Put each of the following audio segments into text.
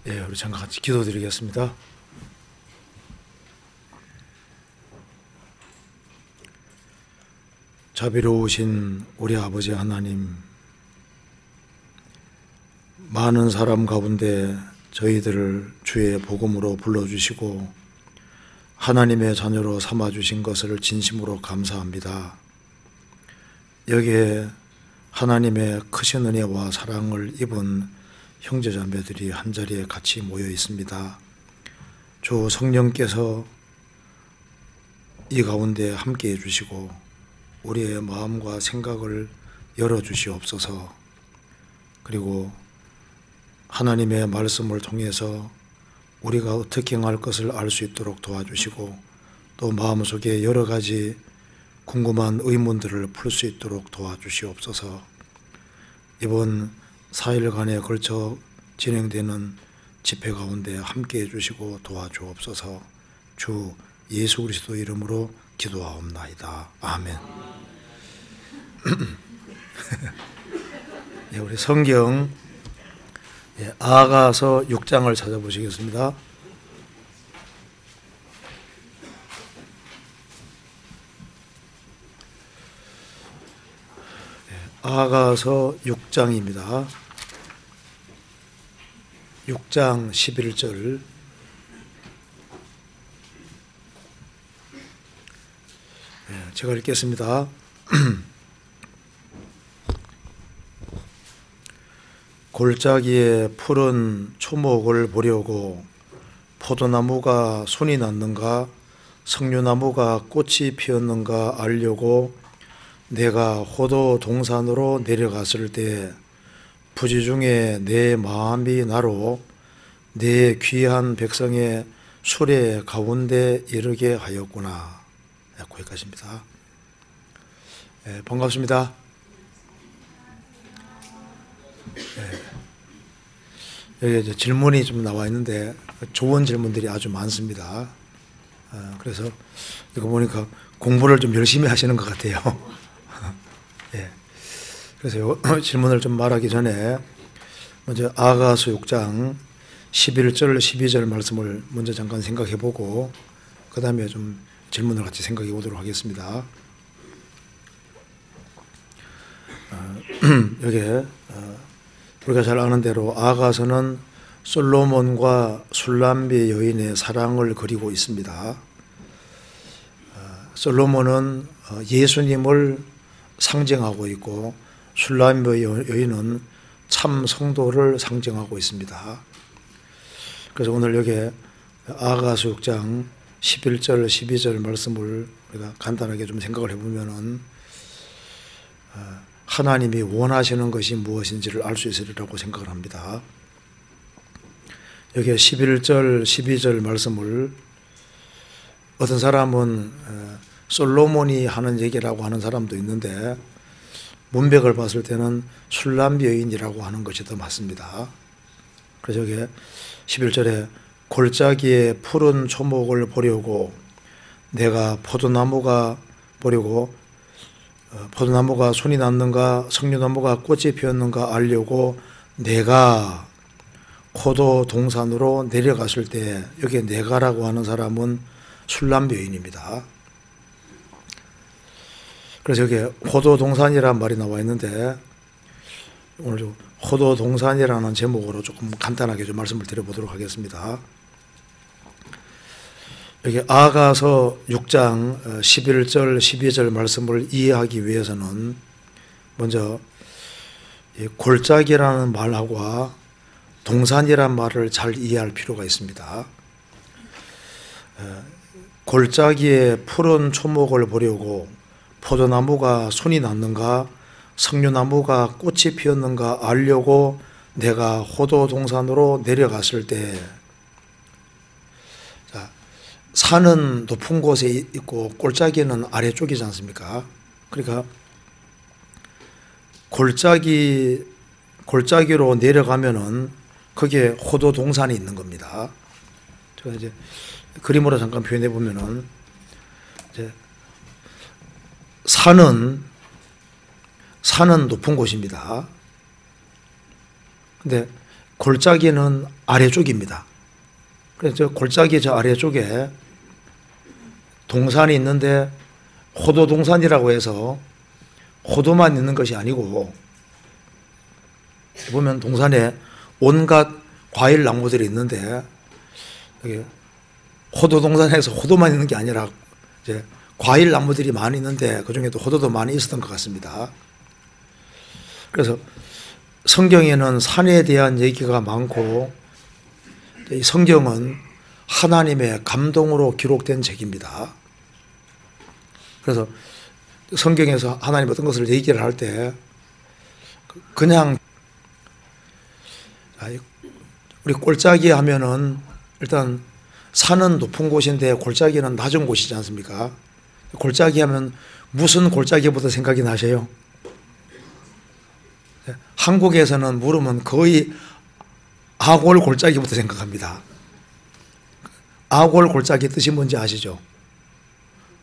예, 우리 잠깐 같이 기도드리겠습니다. 자비로우신 우리 아버지 하나님, 많은 사람 가운데 저희들을 주의 복음으로 불러주시고 하나님의 자녀로 삼아주신 것을 진심으로 감사합니다. 여기에 하나님의 크신 은혜와 사랑을 입은 형제자매들이 한자리에 같이 모여 있습니다. 주 성령께서 이 가운데 함께 해주시고 우리의 마음과 생각을 열어주시옵소서. 그리고 하나님의 말씀을 통해서 우리가 어떻게 행할 것을 알 수 있도록 도와주시고 또 마음속에 여러 가지 궁금한 의문들을 풀 수 있도록 도와주시옵소서. 이번 4일간에 걸쳐 진행되는 집회 가운데 함께 해주시고 도와주옵소서. 주 예수 그리스도 이름으로 기도하옵나이다. 아멘. 예, 우리 성경 아가서 6장을 찾아보시겠습니다. 아가서 6장입니다. 6장 11절. 제가 읽겠습니다. 골짜기에 푸른 초목을 보려고 포도나무가 손이 났는가 석류나무가 꽃이 피었는가 알려고 내가 호도 동산으로 내려갔을 때 부지중에 내 마음이 나로 내 귀한 백성의 수레 가운데 이르게 하였구나. 거기까지입니다. 반갑습니다. 여기 이제 질문이 좀 나와 있는데 좋은 질문들이 아주 많습니다. 그래서 이거 보니까 공부를 좀 열심히 하시는 것 같아요. 예. 그래서 질문을 좀 말하기 전에 먼저 아가서 6장 11절 12절 말씀을 먼저 잠깐 생각해 보고 그 다음에 좀 질문을 같이 생각해 보도록 하겠습니다. 여기에 우리가 잘 아는 대로 아가서는 솔로몬과 술람비 여인의 사랑을 그리고 있습니다. 솔로몬은 예수님을 상징하고 있고 술람비 여인은 참 성도를 상징하고 있습니다. 그래서 오늘 여기 아가서 6장 11절 12절 말씀을 우리가 간단하게 좀 생각을 해보면은 하나님이 원하시는 것이 무엇인지를 알 수 있으리라고 생각을 합니다. 여기 11절 12절 말씀을 어떤 사람은 솔로몬이 하는 얘기라고 하는 사람도 있는데 문맥을 봤을 때는 술람비 여인이라고 하는 것이 더 맞습니다. 그래서 여기 11절에 골짜기에 푸른 초목을 보려고 내가 포도나무가 보려고 포도나무가 손이 났는가 석류나무가 꽃이 피었는가 알려고 내가 포도 동산으로 내려갔을 때 여기 내가라고 하는 사람은 술람비 여인입니다. 그래서 여기 포도 동산이라는 말이 나와 있는데 오늘 좀 포도 동산이라는 제목으로 조금 간단하게 좀 말씀을 드려보도록 하겠습니다. 여기 아가서 6장 11절 12절 말씀을 이해하기 위해서는 먼저 골짜기라는 말하고 동산이라는 말을 잘 이해할 필요가 있습니다. 골짜기에 푸른 초목을 보려고 포도나무가 손이 났는가 석류나무가 꽃이 피었는가 알려고 내가 호도 동산으로 내려갔을 때 산은 높은 곳에 있고 골짜기는 아래쪽이지 않습니까? 그러니까 골짜기로 내려가면은 거기에 호도 동산이 있는 겁니다. 제가 이제 그림으로 잠깐 표현해 보면은 이제 산은 높은 곳입니다. 근데 골짜기는 아래쪽입니다. 그래서 저 골짜기 저 아래쪽에 동산이 있는데 호도동산이라고 해서 호도만 있는 것이 아니고 보면 동산에 온갖 과일 나무들이 있는데 여기 호도동산에서 호도만 있는 게 아니라 이제 과일 나무들이 많이 있는데 그중에도 호도도 많이 있었던 것 같습니다. 그래서 성경에는 산에 대한 얘기가 많고 이 성경은 하나님의 감동으로 기록된 책입니다. 그래서 성경에서 하나님 어떤 것을 얘기를 할 때 그냥 우리 골짜기 하면은 일단 산은 높은 곳인데 골짜기는 낮은 곳이지 않습니까? 골짜기 하면 무슨 골짜기부터 생각이 나세요? 한국에서는 물으면 거의 아골 골짜기부터 생각합니다. 아골 골짜기 뜻이 뭔지 아시죠?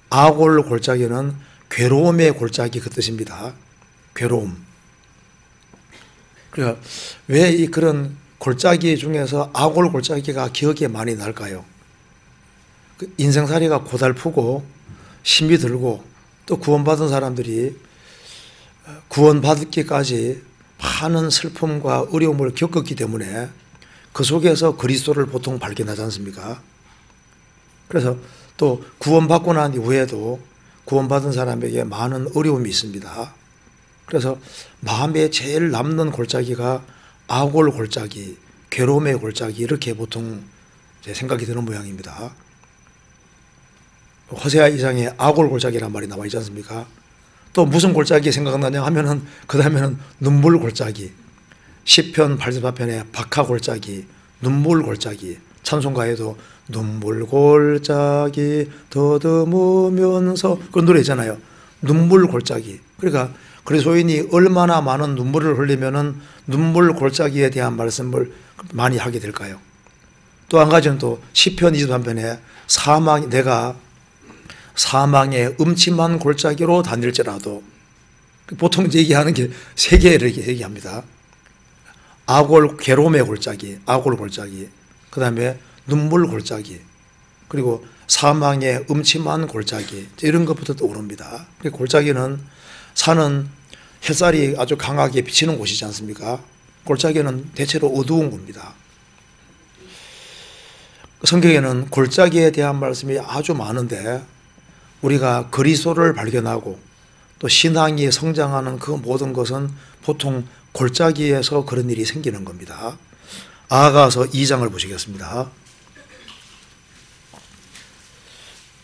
아골 골짜기는 괴로움의 골짜기 그 뜻입니다. 괴로움. 그러니까 왜 이 그런 골짜기 중에서 아골 골짜기가 기억에 많이 날까요? 인생살이가 고달프고 힘이 들고 또 구원받은 사람들이 구원받기까지 많은 슬픔과 어려움을 겪었기 때문에 그 속에서 그리스도를 보통 발견하지 않습니까? 그래서 또 구원받고 난 이후에도 구원받은 사람에게 많은 어려움이 있습니다. 그래서 마음에 제일 남는 골짜기가 아골 골짜기, 괴로움의 골짜기 이렇게 보통 생각이 드는 모양입니다. 호세아 2장에 아골 골짜기란 말이 나와 있지 않습니까? 또 무슨 골짜기 생각나냐 하면은 그 다음에는 눈물 골짜기, 시편 84편에 박하 골짜기, 눈물 골짜기, 찬송가에도 눈물 골짜기 더듬으면서 그런 노래 있잖아요. 눈물 골짜기. 그러니까 그리스도인이 얼마나 많은 눈물을 흘리면은 눈물 골짜기에 대한 말씀을 많이 하게 될까요? 또 한 가지는 또 시편 23편에 내가 사망의 음침한 골짜기로 다닐지라도 보통 얘기하는 게 세 개를 얘기합니다. 아골 괴로움의 골짜기, 아골 골짜기, 그 다음에 눈물 골짜기, 그리고 사망의 음침한 골짜기 이런 것부터 떠오릅니다. 골짜기는 산은 햇살이 아주 강하게 비치는 곳이지 않습니까? 골짜기는 대체로 어두운 겁니다. 성경에는 골짜기에 대한 말씀이 아주 많은데 우리가 그리스도를 발견하고 또 신앙이 성장하는 그 모든 것은 보통 골짜기에서 그런 일이 생기는 겁니다. 아가서 2장을 보시겠습니다.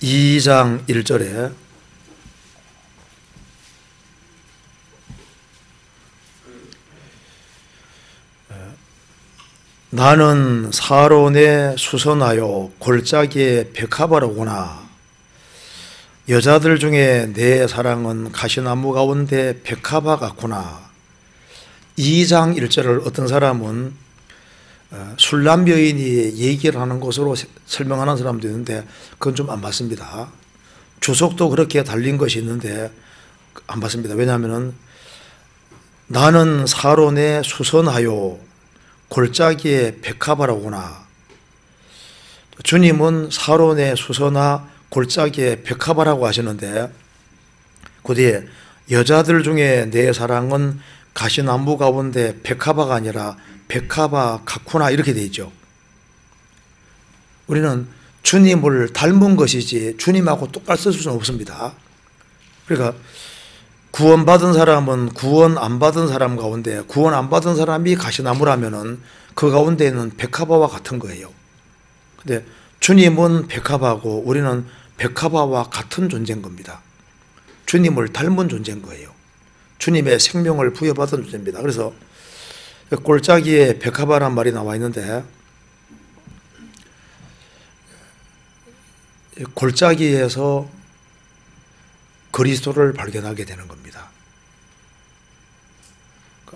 2장 1절에 나는 사론에 수선하여 골짜기에 백합화로구나. 여자들 중에 내 사랑은 가시나무 가운데 백합화 같구나. 2장 1절을 어떤 사람은 술람 여인이 얘기를 하는 것으로 설명하는 사람도 있는데 그건 좀 안 맞습니다. 주석도 그렇게 달린 것이 있는데 안 맞습니다. 왜냐하면 나는 사론에 수선하여 골짜기에 백합화로구나. 주님은 사론에 수선화 골짜기에 백합화라고 하시는데 그 뒤에 여자들 중에 내 사랑은 가시나무 가운데 백합화가 아니라 백합화 같구나 이렇게 되어 있죠. 우리는 주님을 닮은 것이지 주님하고 똑같이 쓸 수는 없습니다. 그러니까 구원받은 사람은 구원 안 받은 사람 가운데 구원 안 받은 사람이 가시나무라면은 그 가운데는 백합화와 같은 거예요. 근데 주님은 백합화고 우리는 백합화와 같은 존재인 겁니다. 주님을 닮은 존재인 거예요. 주님의 생명을 부여받은 존재입니다. 그래서 골짜기에 백합화란 말이 나와 있는데 골짜기에서 그리스도를 발견하게 되는 겁니다.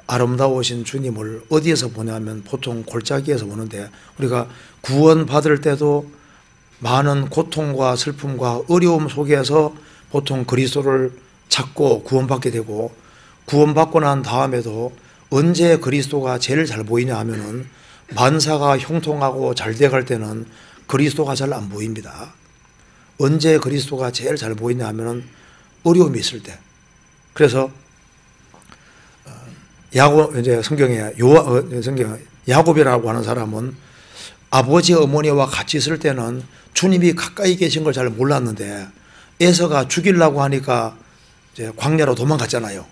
아름다우신 주님을 어디에서 보냐면 보통 골짜기에서 보는데 우리가 구원받을 때도 많은 고통과 슬픔과 어려움 속에서 보통 그리스도를 찾고 구원받게 되고 구원받고 난 다음에도 언제 그리스도가 제일 잘 보이냐 하면은 만사가 형통하고 잘 돼갈 때는 그리스도가 잘 안 보입니다. 언제 그리스도가 제일 잘 보이냐 하면은 어려움이 있을 때. 그래서 이제 성경에 야곱이라고 하는 사람은 아버지 어머니와 같이 있을 때는 주님이 가까이 계신 걸 잘 몰랐는데 에서가 죽이려고 하니까 이제 광야로 도망갔잖아요.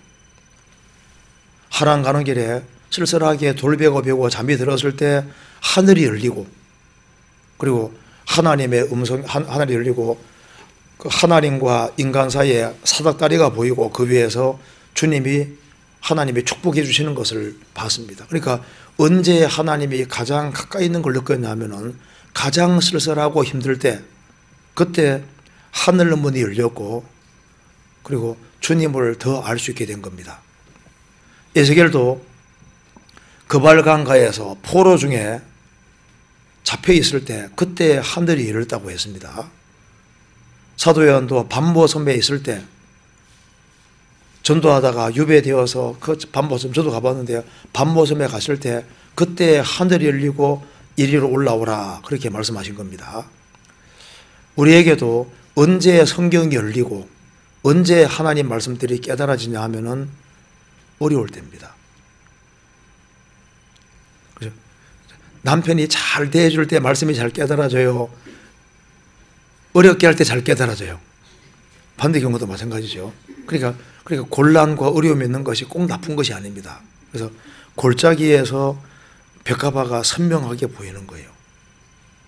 하란 가는 길에 쓸쓸하게 돌베고 베고 잠이 들었을 때 하늘이 열리고, 그리고 하나님의 하늘이 열리고 그 하나님과 인간 사이에 사닥다리가 보이고 그 위에서 하나님이 축복해 주시는 것을 봤습니다. 그러니까 언제 하나님이 가장 가까이 있는 걸 느꼈냐면은 가장 쓸쓸하고 힘들 때, 그때 하늘 문이 열렸고 그리고 주님을 더 알 수 있게 된 겁니다. 에스겔도 그발강가에서 포로 중에 잡혀 있을 때 그때 하늘이 열렸다고 했습니다. 사도 요한도 반모섬에 있을 때 전도하다가 유배되어서 그 반모섬, 저도 가봤는데요, 반모섬에 갔을 때 그때 하늘이 열리고 이리로 올라오라, 그렇게 말씀하신 겁니다. 우리에게도 언제 성경이 열리고 언제 하나님 말씀들이 깨달아지냐 하면은 어려울 때입니다. 그죠? 남편이 잘 대해줄 때 말씀이 잘 깨달아져요. 어렵게 할 때 잘 깨달아져요. 반대 경우도 마찬가지죠. 그러니까 곤란과 어려움이 있는 것이 꼭 나쁜 것이 아닙니다. 그래서 골짜기에서 벽가바가 선명하게 보이는 거예요.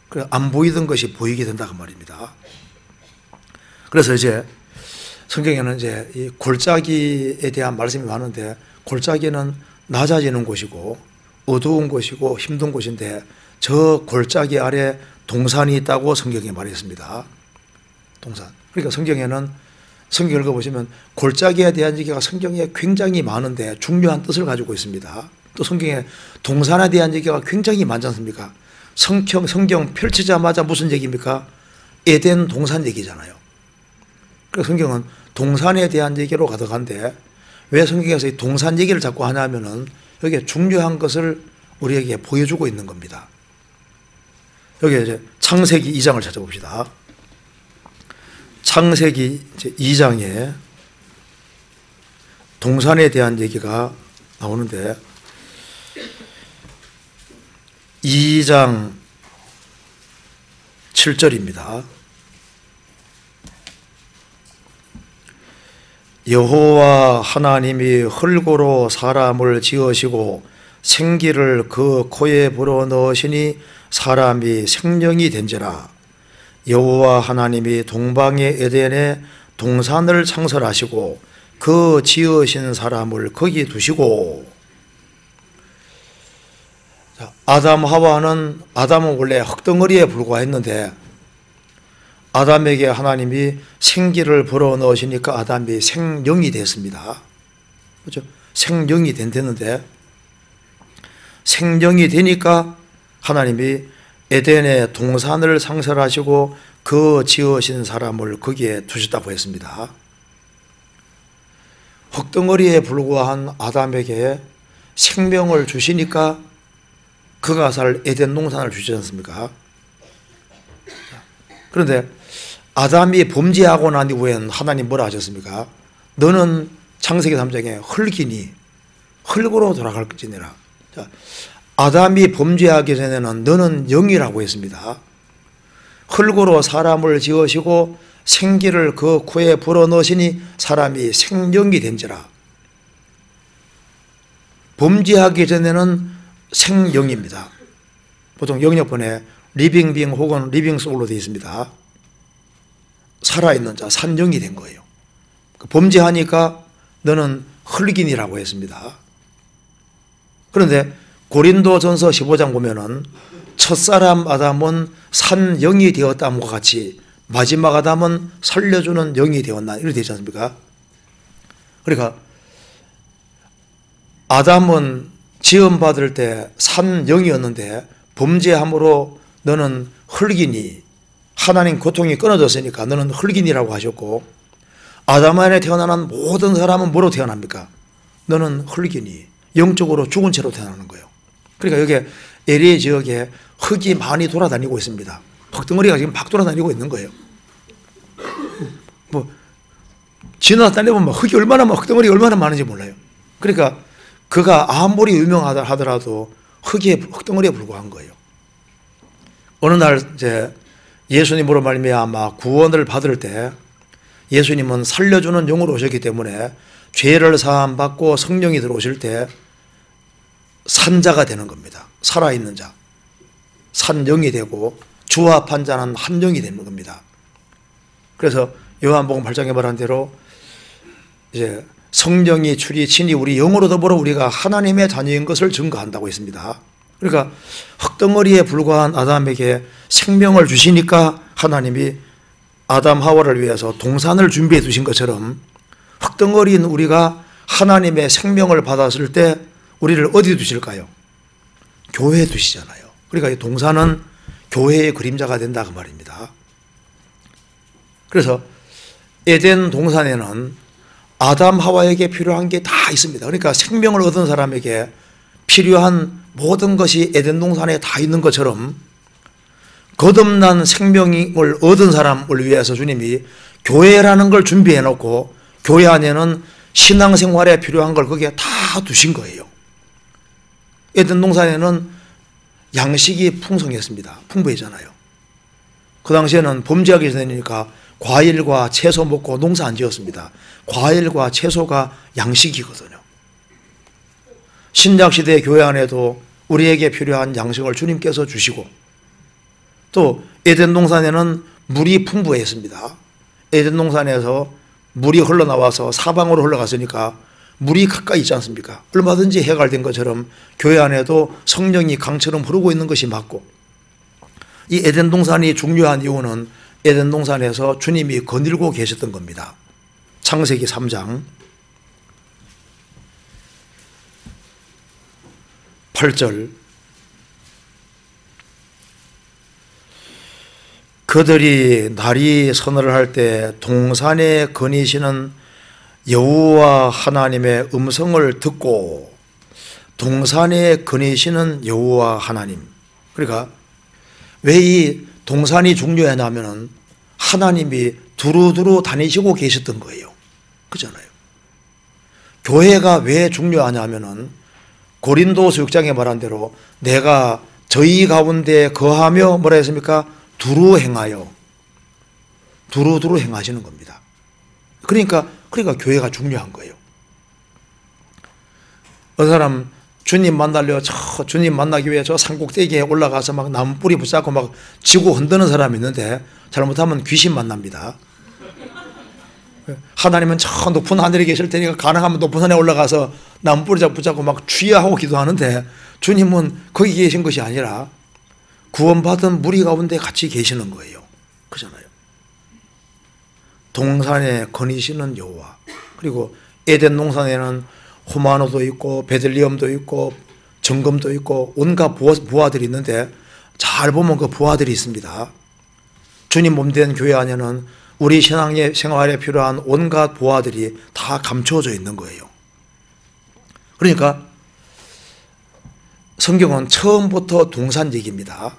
그래서 안 보이던 것이 보이게 된다고 말입니다. 그래서 이제 성경에는 이제 이 골짜기에 대한 말씀이 많은데, 골짜기는 낮아지는 곳이고 어두운 곳이고 힘든 곳인데 저 골짜기 아래 동산이 있다고 성경에 말했습니다. 동산. 그러니까 성경 읽어보시면 골짜기에 대한 얘기가 성경에 굉장히 많은데 중요한 뜻을 가지고 있습니다. 또 성경에 동산에 대한 얘기가 굉장히 많지 않습니까? 성경 펼치자마자 무슨 얘기입니까? 에덴 동산 얘기잖아요. 그래서 성경은 동산에 대한 얘기로 가득한데 왜 성경에서 이 동산 얘기를 자꾸 하냐면은 여기에 중요한 것을 우리에게 보여주고 있는 겁니다. 여기 이제 창세기 2장을 찾아봅시다. 창세기 2장에 동산에 대한 얘기가 나오는데 2장 7절입니다. 여호와 하나님이 흙으로 사람을 지으시고 생기를 그 코에 불어넣으시니 사람이 생명이 된지라. 여호와 하나님이 동방의 에덴에 동산을 창설하시고 그 지으신 사람을 거기 두시고. 아담은 원래 흙덩어리에 불과했는데 아담에게 하나님이 생기를 불어넣으시니까 아담이 생명이 됐습니다. 그렇죠? 생명이 됐는데 생명이 되니까 하나님이 에덴에 동산을 창설하시고 그 지으신 사람을 거기에 두셨다고 했습니다. 흙덩어리에 불과한 아담에게 생명을 주시니까 그가 살 에덴 동산을 주시지 않습니까? 그런데 아담이 범죄하고 난 이후엔 하나님 뭐라 하셨습니까? 너는 창세기 3장에 흙이니 흙으로 돌아갈지니라. 아담이 범죄하기 전에는 너는 영이라고 했습니다. 흙으로 사람을 지으시고 생기를 그 코에 불어넣으시니 사람이 생명이 된지라. 범죄하기 전에는 생영입니다. 보통 영역본에 리빙빙 혹은 리빙소울로 되어 있습니다. 살아있는 자, 산영이 된 거예요. 범죄하니까 너는 흙인이라고 했습니다. 그런데 고린도전서 15장 보면은 첫사람 아담은 산영이 되었다함과 같이 마지막 아담은 살려주는 영이 되었나, 이렇게 되지 않습니까? 그러니까 아담은 지음받을 때 산영이었는데 범죄함으로 너는 흙이니, 하나님 고통이 끊어졌으니까 너는 흙인이라고 하셨고, 아담 안에 태어나는 모든 사람은 뭐로 태어납니까? 너는 흙이니, 영적으로 죽은 채로 태어나는 거예요. 그러니까 여기에 LA 지역에 흙이 많이 돌아다니고 있습니다. 흙덩어리가 지금 막 돌아다니고 있는 거예요. 뭐 지나다니면 흙이 얼마나 흙덩어리 얼마나 많은지 몰라요. 그러니까 그가 아무리 유명하다 하더라도 흙덩어리에 불과한 거예요. 어느 날 이제 예수님으로 말미암아 구원을 받을 때 예수님은 살려주는 영으로 오셨기 때문에 죄를 사함 받고 성령이 들어오실 때 산자가 되는 겁니다. 살아있는 자, 산영이 되고 주합한 자는 한영이 되는 겁니다. 그래서 요한복음 8장에 말한 대로 이제 성령이 친히 우리 영으로 더불어 우리가 하나님의 자녀인 것을 증거한다고 했습니다. 그러니까 흙덩어리에 불과한 아담에게 생명을 주시니까 하나님이 아담 하와를 위해서 동산을 준비해 두신 것처럼 흙덩어리인 우리가 하나님의 생명을 받았을 때 우리를 어디 두실까요? 교회에 두시잖아요. 그러니까 이 동산은 교회의 그림자가 된다 그 말입니다. 그래서 에덴 동산에는 아담 하와에게 필요한 게 다 있습니다. 그러니까 생명을 얻은 사람에게 필요한 모든 것이 에덴 동산에 다 있는 것처럼 거듭난 생명을 얻은 사람을 위해서 주님이 교회라는 걸 준비해 놓고 교회 안에는 신앙생활에 필요한 걸 거기에 다 두신 거예요. 에덴 동산에는 양식이 풍성했습니다. 풍부했잖아요. 그 당시에는 범죄하기 전이니까 과일과 채소 먹고 농사 안 지었습니다. 과일과 채소가 양식이거든요. 신약시대 교회 안에도 우리에게 필요한 양식을 주님께서 주시고 또 에덴 동산에는 물이 풍부했습니다. 에덴 동산에서 물이 흘러나와서 사방으로 흘러갔으니까 물이 가까이 있지 않습니까? 얼마든지 해갈된 것처럼 교회 안에도 성령이 강처럼 흐르고 있는 것이 맞고 이 에덴 동산이 중요한 이유는 에덴 동산에서 주님이 거닐고 계셨던 겁니다. 창세기 3장 8절 그들이 날이 서늘을 할 때 동산에 거니시는 여호와 하나님의 음성을 듣고 동산에 거니시는 여호와 하나님 그러니까 왜 이 동산이 중요하냐면은 하나님이 두루두루 다니시고 계셨던 거예요. 그렇잖아요. 교회가 왜 중요하냐면은 고린도서 6장에 말한 대로 내가 저희 가운데 거하며 뭐라 했습니까? 두루 행하여 두루두루 행하시는 겁니다. 그러니까 교회가 중요한 거예요. 어느 사람 주님 만나기 위해 저 산꼭대기에 올라가서 막 나무 뿌리 붙잡고 막 지고 흔드는 사람이 있는데 잘못하면 귀신 만납니다. 하나님은 저 높은 하늘에 계실 테니까 가능하면 높은 산에 올라가서 나무 뿌리 붙잡고 막 취하하고 기도하는데 주님은 거기 계신 것이 아니라 구원받은 무리 가운데 같이 계시는 거예요. 그렇잖아요. 동산에 거니시는 여호와 그리고 에덴 동산에는 호마노도 있고 베들리엄도 있고 정금도 있고 온갖 부하들이 있는데 잘 보면 그 부하들이 있습니다. 주님 몸된 교회 안에는 우리 신앙의 생활에 필요한 온갖 부하들이 다 감춰져 있는 거예요. 그러니까 성경은 처음부터 동산 얘기입니다.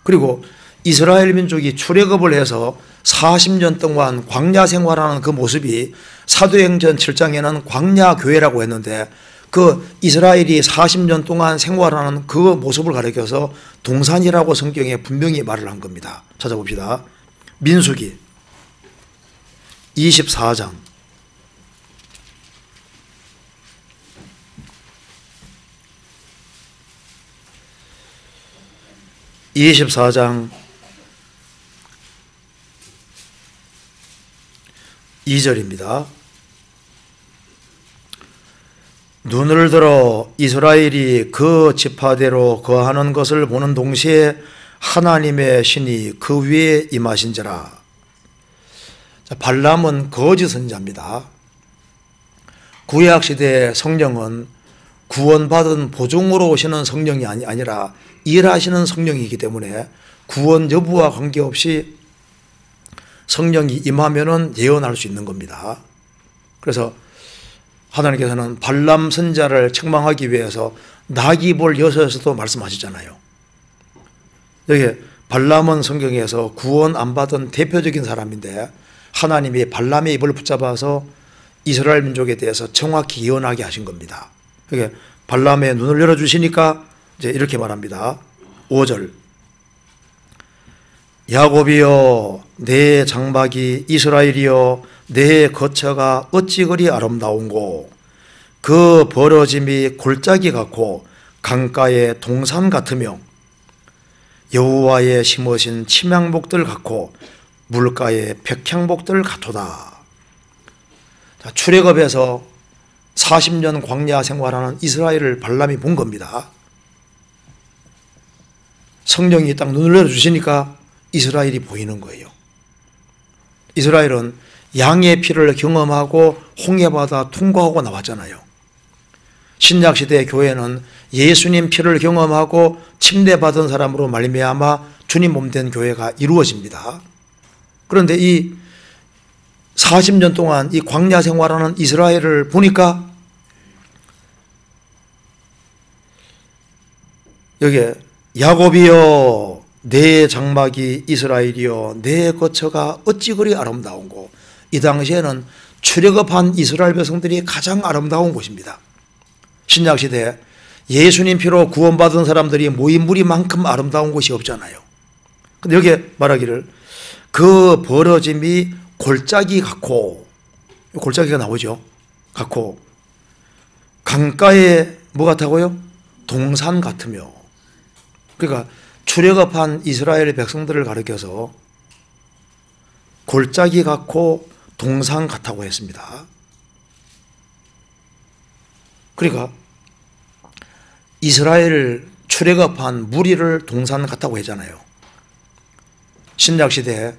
그리고 이스라엘 민족이 출애굽을 해서 40년 동안 광야 생활하는 그 모습이 사도행전 7장에는 광야 교회라고 했는데 그 이스라엘이 40년 동안 생활하는 그 모습을 가리켜서 동산이라고 성경에 분명히 말을 한 겁니다. 찾아봅시다. 민수기 24장 2절입니다. 눈을 들어 이스라엘이 그 지파대로 거하는 것을 보는 동시에 하나님의 신이 그 위에 임하신지라. 발람은 거짓 선지자입니다. 구약시대의 성령은 구원받은 보증으로 오시는 성령이 아니라 일하시는 성령이기 때문에 구원 여부와 관계없이 성령이 임하면은 예언할 수 있는 겁니다. 그래서 하나님께서는 발람 선지자를 책망하기 위해서 나귀볼 여서에서도 말씀하셨잖아요. 여기 발람은 성경에서 구원 안 받은 대표적인 사람인데 하나님이 발람의 입을 붙잡아서 이스라엘 민족에 대해서 정확히 예언하게 하신 겁니다. 그게 발람의 눈을 열어주시니까 이제 이렇게 말합니다. 5절. 야곱이여 내 장막이, 이스라엘이여 내 거처가 어찌 그리 아름다운고, 그 벌어짐이 골짜기 같고 강가의 동산 같으며 여호와의 심으신 침향목들 같고 물가의 백향목들 같도다. 자, 출애굽에서 40년 광야 생활하는 이스라엘을 발람이 본 겁니다. 성령이 딱 눈을 열어주시니까 이스라엘이 보이는 거예요. 이스라엘은 양의 피를 경험하고 홍해바다 통과하고 나왔잖아요. 신약시대의 교회는 예수님 피를 경험하고 침례받은 사람으로 말미암아 주님 몸된 교회가 이루어집니다. 그런데 이 40년 동안 이 광야 생활하는 이스라엘을 보니까 여기에 야곱이여 내 장막이, 이스라엘이여 내 거처가 어찌 그리 아름다운고, 이 당시에는 출애굽한 이스라엘 백성들이 가장 아름다운 곳입니다. 신약시대에 예수님 피로 구원받은 사람들이 모인 무리만큼 아름다운 곳이 없잖아요. 근데 여기에 말하기를 그 벌어짐이 골짜기 같고, 골짜기가 나오죠. 같고 강가에 뭐 같다고요? 동산 같으며. 그러니까 출애굽한 이스라엘 백성들을 가리켜서 골짜기 같고 동산 같다고 했습니다. 그러니까 이스라엘 출애굽한 무리를 동산 같다고 했잖아요. 신약시대에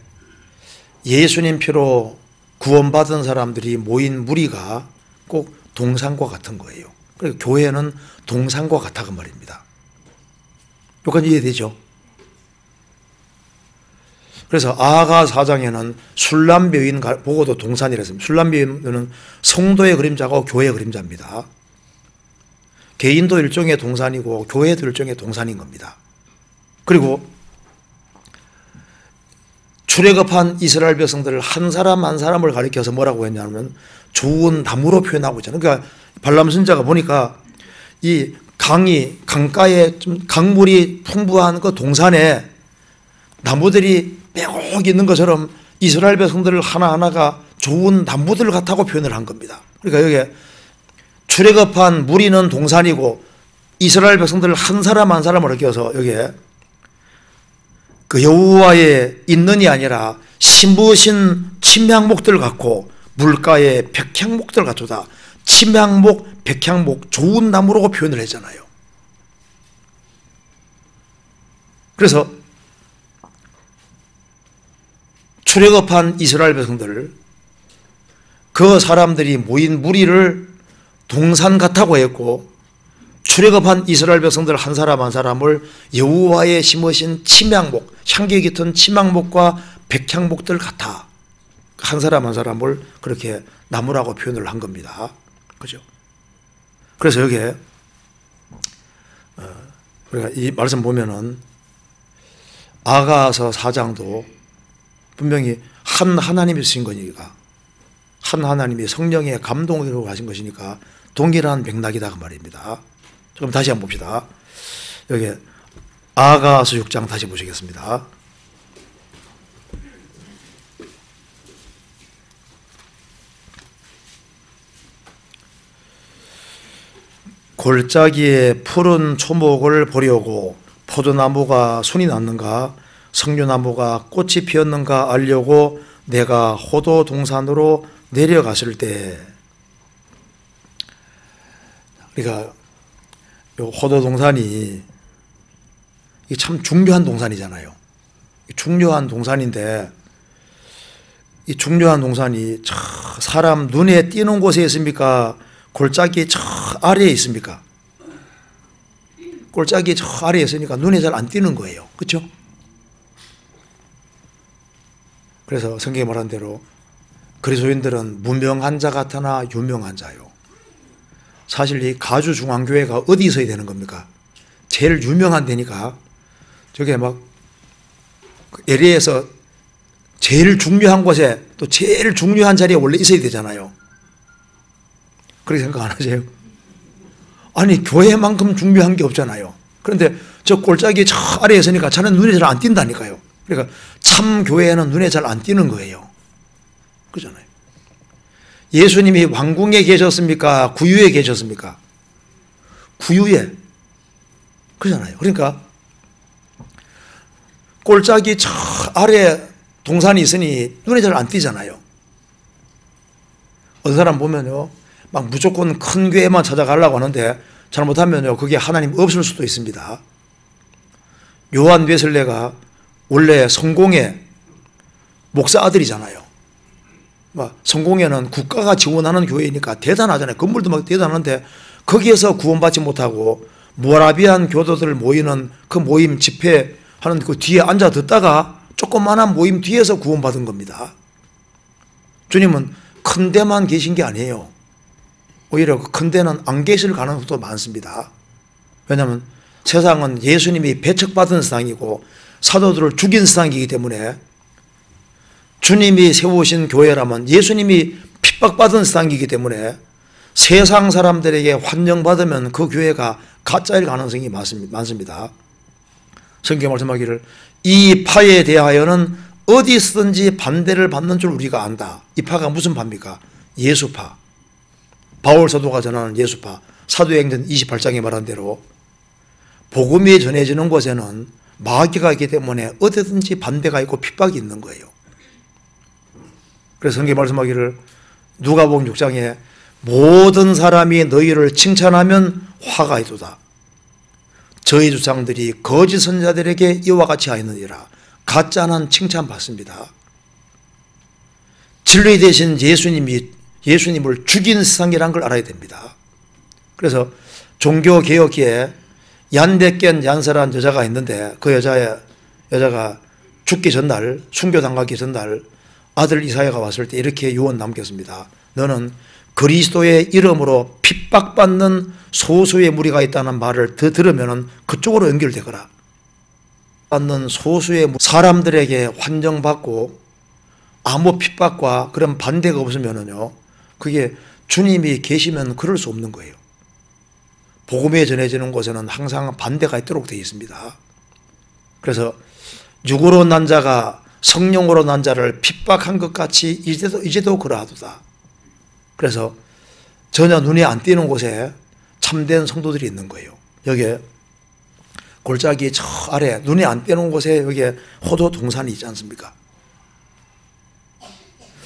예수님 피로 구원받은 사람들이 모인 무리가 꼭 동산과 같은 거예요. 그러니까 교회는 동산과 같다고 말입니다. 여기까지 이해되죠? 그래서 아가 4장에는 술람묘인 보고도 동산이라 했습니다. 술람묘인은 성도의 그림자고 교회의 그림자입니다. 개인도 일종의 동산이고 교회도 일종의 동산인 겁니다. 그리고 출애굽한 이스라엘 백성들을 한 사람 한 사람을 가리켜서 뭐라고 했냐면 좋은 나무로 표현하고 있잖아요. 그러니까 발람 선지자가 보니까 이 강가에 좀 강물이 풍부한 그 동산에 나무들이 빼곡 있는 것처럼 이스라엘 백성들을 하나하나가 좋은 나무들 같다고 표현을 한 겁니다. 그러니까 여기에 출애굽한 무리는 동산이고 이스라엘 백성들을 한 사람 한 사람을 껴서 여기에 그 여호와의 있는이 아니라 심으신 침향목들 같고 물가의 백향목들 같도다. 침향목, 백향목, 좋은 나무라고 표현을 했잖아요. 그래서 출애굽한 이스라엘 백성들, 그 사람들이 모인 무리를 동산 같다고 했고 출애굽한 이스라엘 백성들 한 사람 한 사람을 여호와의 심으신 침향목, 향기 깃은 침향목과 백향목들 같아. 한 사람 한 사람을 그렇게 나무라고 표현을 한 겁니다. 그죠? 그래서 여기에 우리가 이 말씀 보면은 아가서 4장도 분명히 한 하나님이 쓰신 거니까, 한 하나님이 성령의 감동으로 하신 것이니까 동일한 맥락이다 그 말입니다. 그럼 다시 한번 봅시다. 여기 아가서 6장 다시 보시겠습니다. 골짜기에 푸른 초목을 보려고 포도나무가 손이 났는가 석류나무가 꽃이 피었는가 알려고 내가 호도 동산으로 내려갔을 때, 그러니까 호도 동산이 참 중요한 동산이잖아요. 중요한 동산인데 이 중요한 동산이 저 사람 눈에 띄는 곳에 있습니까? 골짜기 저 아래에 있습니까? 골짜기 저 아래에 있으니까 눈에 잘 안 띄는 거예요. 그렇죠? 그래서 성경에 말한 대로 그리스도인들은 무명한 자 같으나 유명한 자요. 사실 이 가주중앙교회가 어디 있어야 되는 겁니까? 제일 유명한 데니까 저게 막 LA에서 제일 중요한 곳에 또 제일 중요한 자리에 원래 있어야 되잖아요. 그렇게 생각 안 하세요? 아니 교회만큼 중요한 게 없잖아요. 그런데 저 꼴짝이 저 아래에 있으니까 저는 눈에 잘 안 띈다니까요. 그러니까 참 교회는 눈에 잘 안 띄는 거예요. 그렇잖아요. 예수님이 왕궁에 계셨습니까? 구유에 계셨습니까? 구유에. 그렇잖아요. 그러니까 꼴짝이 저 아래 동산이 있으니 눈에 잘 안 띄잖아요. 어떤 사람 보면요, 막 무조건 큰 교회만 찾아가려고 하는데 잘못하면요, 그게 하나님 없을 수도 있습니다. 요한 웨슬레가 원래 성공의 목사 아들이잖아요. 막 성공회는 국가가 지원하는 교회니까 대단하잖아요. 건물도 막 대단한데 거기에서 구원받지 못하고 모라비안 교도들 모이는 그 모임 집회하는 그 뒤에 앉아 듣다가 조그마한 모임 뒤에서 구원받은 겁니다. 주님은 큰 데만 계신 게 아니에요. 오히려 큰 데는 안 계실 가능성도 많습니다. 왜냐하면 세상은 예수님이 배척받은 세상이고 사도들을 죽인 세상이기 때문에 주님이 세우신 교회라면 예수님이 핍박받은 세상이기 때문에 세상 사람들에게 환영받으면 그 교회가 가짜일 가능성이 많습니다. 성경 말씀하기를 이 파에 대하여는 어디서든지 반대를 받는 줄 우리가 안다. 이 파가 무슨 파입니까? 예수파. 바울 사도가 전하는 예수파. 사도행전 28장에 말한 대로 복음이 전해지는 곳에는 마귀가 있기 때문에 어디든지 반대가 있고 핍박이 있는 거예요. 그래서 성경이 말씀하기를 누가복음 6장에 모든 사람이 너희를 칭찬하면 화가 있도다. 저희 주장들이 거짓 선자들에게 이와 같이 하였느니라. 가짜는 칭찬받습니다. 진리 대신 예수님을 죽인 세상이라는 걸 알아야 됩니다. 그래서 종교개혁기에 얀데깬 얀서라는 여자가 있는데 그 여자가 죽기 전날, 순교당하기 전날 아들 이사야가 왔을 때 이렇게 유언 남겼습니다. 너는 그리스도의 이름으로 핍박받는 소수의 무리가 있다는 말을 들으면 그쪽으로 연결되거라. 받는 소수의 사람들에게 환정받고 아무 핍박과 그런 반대가 없으면요, 그게 주님이 계시면 그럴 수 없는 거예요. 복음에 전해지는 곳에는 항상 반대가 있도록 되어 있습니다. 그래서 육으로 난 자가 성령으로 난 자를 핍박한 것 같이 이제도 그러하도다. 그래서 전혀 눈에 안 띄는 곳에 참된 성도들이 있는 거예요. 여기에 골짜기 저 아래 눈에 안 띄는 곳에 여기에 호도 동산이 있지 않습니까?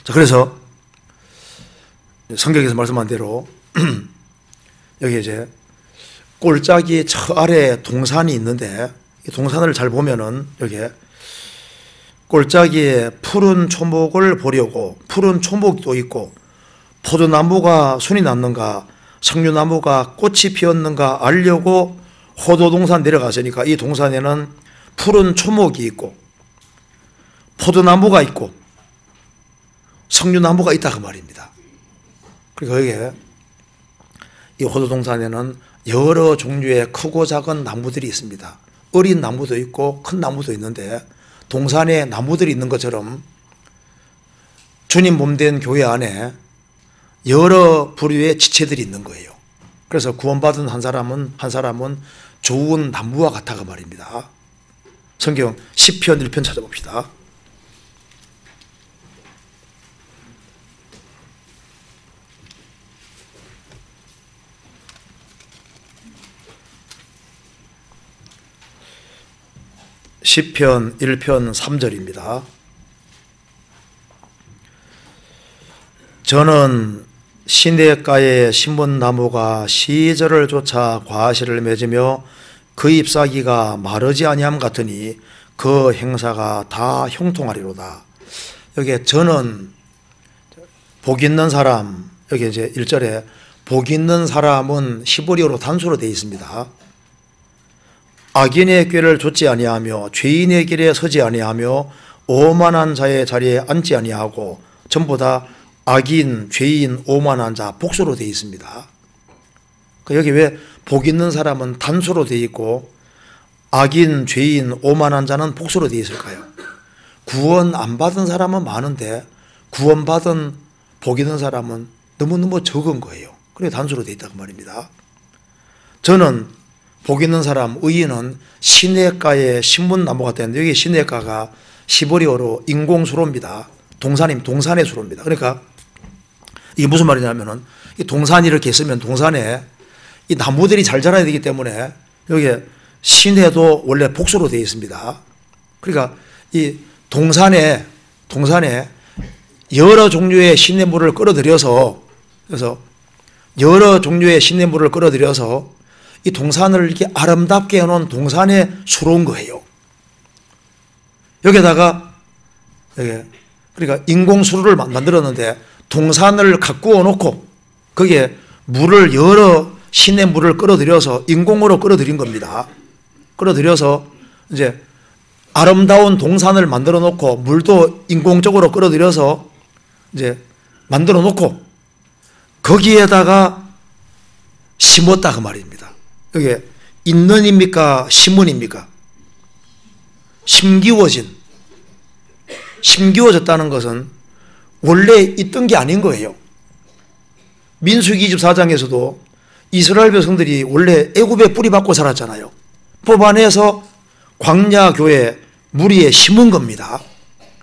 자, 그래서 성경에서 말씀한 대로 여기 이제 골짜기 저 아래 동산이 있는데 이 동산을 잘 보면은 여기에 골짜기에 푸른 초목을 보려고 푸른 초목도 있고 포도나무가 순이 났는가 석류나무가 꽃이 피었는가 알려고 호도동산 내려갔으니까 이 동산에는 푸른 초목이 있고 포도나무가 있고 석류나무가 있다 그 말입니다. 그리고 여기에 이 호도동산에는 여러 종류의 크고 작은 나무들이 있습니다. 어린 나무도 있고 큰 나무도 있는데 동산에 나무들이 있는 것처럼 주님 몸된 교회 안에 여러 부류의 지체들이 있는 거예요. 그래서 구원받은 한 사람은 좋은 나무와 같아 그 말입니다. 성경 시편 1편 찾아봅시다. 시편 1편 3절입니다. 저는 시냇가에 심은 나무가 시절을 쫓아 과실을 맺으며 그 잎사귀가 마르지 아니함 같으니 그 행사가 다 형통하리로다. 여기에 저는 복 있는 사람, 여기 이제 1절에 복 있는 사람은 히브리어로 단수로 되어 있습니다. 악인의 꾀를 좇지 아니하며 죄인의 길에 서지 아니하며 오만한 자의 자리에 앉지 아니하고 전부 다 악인, 죄인, 오만한 자 복수로 되어 있습니다. 여기 왜 복 있는 사람은 단수로 되어 있고 악인, 죄인, 오만한 자는 복수로 되어 있을까요? 구원 안 받은 사람은 많은데 구원받은 복 있는 사람은 너무너무 적은 거예요. 그래 단수로 되어 있다고 말입니다. 저는 복 있는 사람, 의인은 시냇가의 신문나무가 되는데 여기 시냇가가 시보리어로 인공수로입니다. 동산의 수로입니다. 그러니까 이게 무슨 말이냐면은 이 동산이 이렇게 있으면 동산에 이 나무들이 잘 자라야 되기 때문에 여기에 시내도 원래 복수로 되어 있습니다. 그러니까 이 동산에 여러 종류의 시냇물을 끌어들여서 그래서 여러 종류의 시냇물을 끌어들여서 이 동산을 이렇게 아름답게 해놓은 동산의 수로인 거예요. 여기다가 그러니까 인공수로를 만들었는데 동산을 가꾸어 놓고 거기에 물을 여러 시냇물을 끌어들여서 인공으로 끌어들인 겁니다. 끌어들여서 이제 아름다운 동산을 만들어 놓고 물도 인공적으로 끌어들여서 이제 만들어 놓고 거기에다가 심었다 그 말입니다. 이게 인는입니까? 심은입니까? 심기워졌다는 것은 원래 있던 게 아닌 거예요. 민수기 24장에서도 이스라엘 백성들이 원래 애굽에 뿌리박고 살았잖아요. 뽑아내서 광야교회 무리에 심은 겁니다.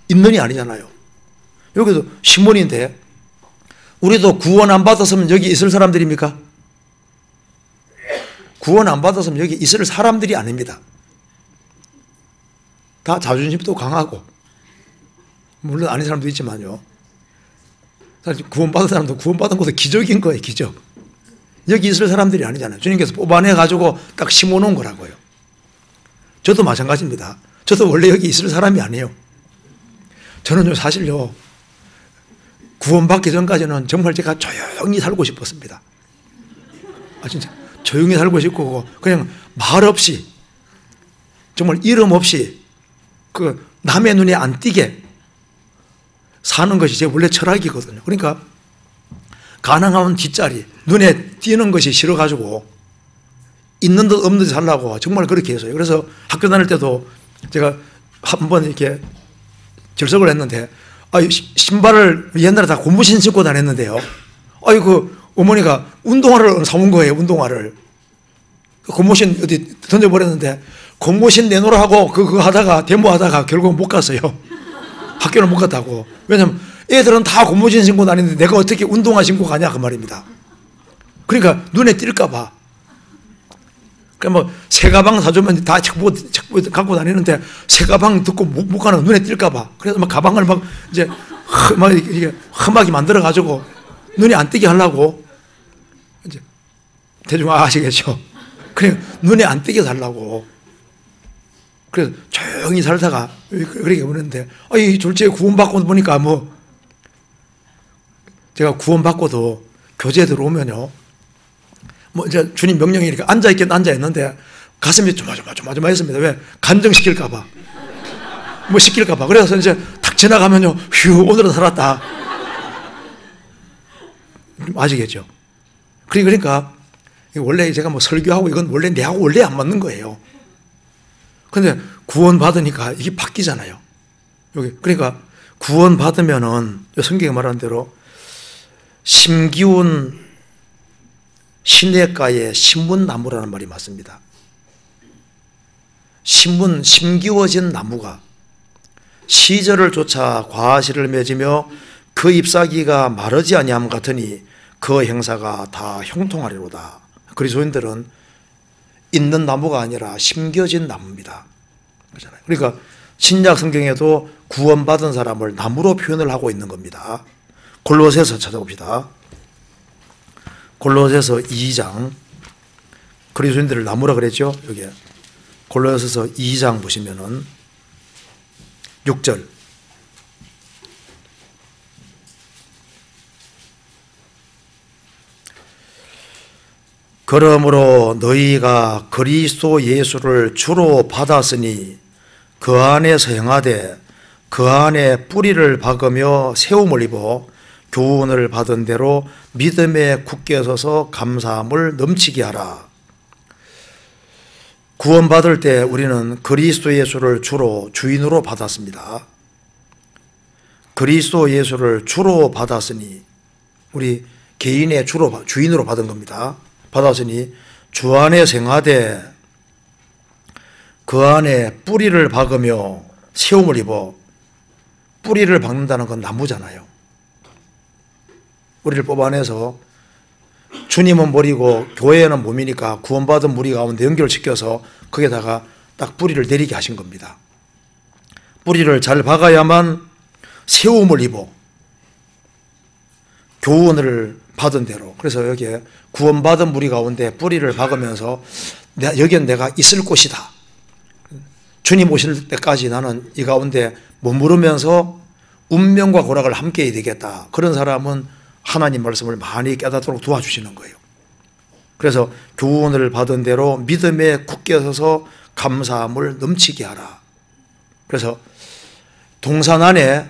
있는이 아니잖아요. 여기도 심은인데 우리도 구원 안 받았으면 여기 있을 사람들입니까? 구원 안 받았으면 여기 있을 사람들이 아닙니다. 다 자존심도 강하고 물론 아닌 사람도 있지만요. 사실 구원받은 사람도 구원받은 것도 기적인 거예요. 기적. 여기 있을 사람들이 아니잖아요. 주님께서 뽑아내가지고 딱 심어놓은 거라고요. 저도 마찬가지입니다. 저도 원래 여기 있을 사람이 아니에요. 저는요 사실요 구원받기 전까지는 정말 제가 조용히 살고 싶었습니다. 진짜 조용히 살고 싶고 그냥 말 없이 정말 이름 없이 그 남의 눈에 안 띄게 사는 것이 제 원래 철학이거든요. 그러니까 가능하면 뒷자리 눈에 띄는 것이 싫어가지고 있는 듯 없는 듯 살라고 정말 그렇게 했어요. 그래서 학교 다닐 때도 제가 한번 이렇게 결석을 했는데 신발을 옛날에 다 고무신 신고 다녔는데요. 그 어머니가 운동화를 사온 거예요. 운동화를 고무신 어디 던져버렸는데 고무신 내놓으라 하고 그거 하다가 데모하다가 결국 못 갔어요. 학교를 못 갔다고. 왜냐면 애들은 다 고무신 신고 다니는데 내가 어떻게 운동화 신고 가냐 그 말입니다. 그러니까 눈에 띌까 봐. 그러니까 새 가방 사주면 다 책 갖고 다니는데 새 가방 듣고 못 가는 눈에 띌까 봐. 그래서 가방을 이제 이렇게 험하게 만들어 가지고 눈이 안 띄게 하려고 이제 대충 아시겠죠? 그냥 눈에 안 띄게 살라고. 그래서 조용히 살다가 그렇게 보는데 이 졸지에 구원받고 보니까 제가 구원받고도 교제에 들어오면요 이제 주님 명령이니까 앉아있긴 앉아있는데 가슴이 조마조마했습니다. 왜? 간정시킬까봐 시킬까봐. 그래서 이제 탁 지나가면요 휴 오늘은 살았다. 아시겠죠? 그러니까 원래 제가 설교하고 이건 원래 내하고 원래 안 맞는 거예요. 근데 구원 받으니까 이게 바뀌잖아요. 여기 그러니까 구원 받으면은 성경에 말한 대로 심기운 시냇가에 신문나무라는 말이 맞습니다. 심기워진 나무가 시절을 쫓아 과실을 맺으며 그 잎사귀가 마르지 아니함 같으니 그 행사가 다 형통하리로다. 그리스도인들은 있는 나무가 아니라 심겨진 나무입니다. 그러니까 신약 성경에도 구원받은 사람을 나무로 표현을 하고 있는 겁니다. 골로새서 찾아봅시다. 골로새서 2장 그리스도인들을 나무라 그랬죠. 여기 골로새서 2장 보시면은 6절 그러므로 너희가 그리스도 예수를 주로 받았으니 그 안에서 행하되 그 안에 뿌리를 박으며 세움을 입어 교훈을 받은 대로 믿음에 굳게 서서 감사함을 넘치게 하라. 구원받을 때 우리는 그리스도 예수를 주로 주인으로 받았습니다. 그리스도 예수를 주로 받았으니, 우리 개인의 주인으로 받은 겁니다. 받았으니 주 안에 생하되 그 안에 뿌리를 박으며 세움을 입어. 뿌리를 박는다는 건 나무잖아요. 뿌리를 뽑아내서 주님은 머리고 교회는 몸이니까 구원받은 무리 가운데 연결시켜서 거기에다가 딱 뿌리를 내리게 하신 겁니다. 뿌리를 잘 박아야만 세움을 입어 교훈을 받은 대로. 그래서 여기에 구원받은 무리 가운데 뿌리를 박으면서 여기는 내가 있을 곳이다. 주님 오실 때까지 나는 이 가운데 머무르면서 운명과 고락을 함께 해야 되겠다. 그런 사람은 하나님 말씀을 많이 깨닫도록 도와주시는 거예요. 그래서 교훈을 받은 대로 믿음에 굳게 서서 감사함을 넘치게 하라. 그래서 동산 안에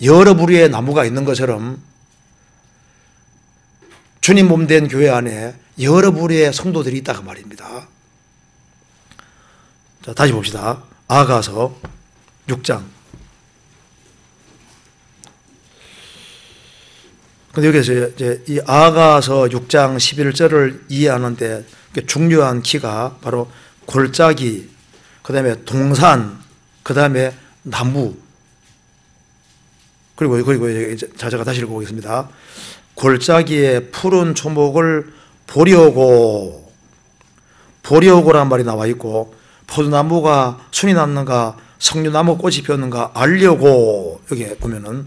여러 부류의 나무가 있는 것처럼 주님 몸된 교회 안에 여러 부류의 성도들이 있다고 말입니다. 자, 다시 봅시다. 아가서 6장. 근데 여기서 이제 이 아가서 6장 11절을 이해하는데 중요한 키가 바로 골짜기, 그 다음에 동산, 그 다음에 나무. 그리고 제가 다시 읽어보겠습니다. 골짜기에 푸른 초목을 보려고란 말이 나와 있고, 포도나무가 순이 났는가 석류나무 꽃이 피었는가 알려고, 여기 보면은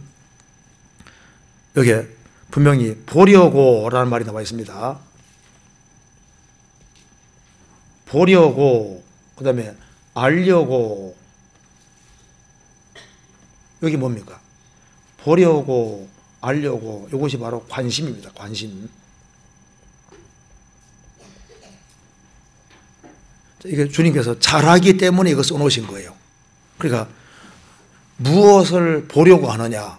여기 분명히 보려고라는 말이 나와 있습니다. 보려고, 그 다음에 알려고. 여기 뭡니까? 보려고, 알려고. 이것이 바로 관심입니다. 관심. 이게 주님께서 잘하기 때문에 이거 써놓으신 거예요. 그러니까 무엇을 보려고 하느냐,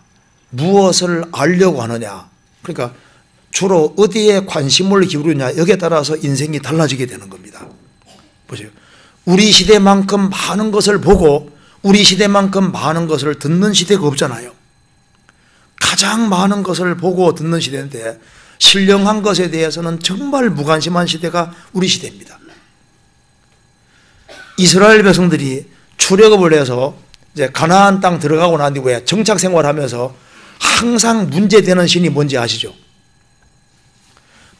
무엇을 알려고 하느냐, 그러니까 주로 어디에 관심을 기울이느냐, 여기에 따라서 인생이 달라지게 되는 겁니다. 보세요. 우리 시대만큼 많은 것을 보고 우리 시대만큼 많은 것을 듣는 시대가 없잖아요. 가장 많은 것을 보고 듣는 시대인데 신령한 것에 대해서는 정말 무관심한 시대가 우리 시대입니다. 이스라엘 백성들이 출애굽을 해서 이제 가나안 땅 들어가고 난 뒤에 정착 생활하면서 항상 문제되는 신이 뭔지 아시죠?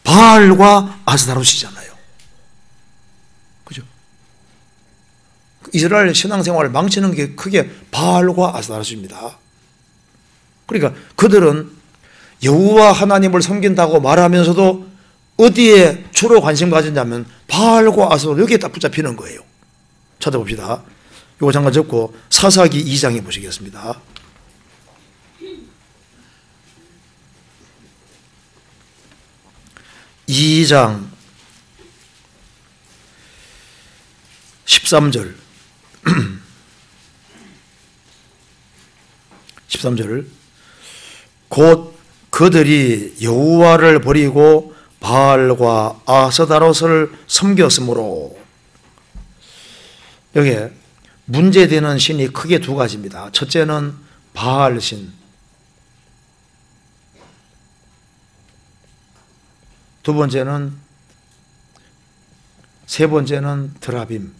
바알과 아스타롯이잖아요. 그죠? 이스라엘 신앙생활을 망치는 게 크게 바알과 아스타롯입니다. 그러니까 그들은 여호와 하나님을 섬긴다고 말하면서도 어디에 주로 관심 가졌냐면 바알과 아스타롯, 여기에 딱 붙잡히는 거예요. 찾아봅시다. 이거 잠깐 접고 사사기 2장에 보시겠습니다. 이 2장 13절 13절 곧 그들이 여호와를 버리고 바알과 아스타롯을 섬겼으므로. 여기에 문제되는 신이 크게 두 가지입니다. 첫째는 바알신, 세 번째는 드라빔.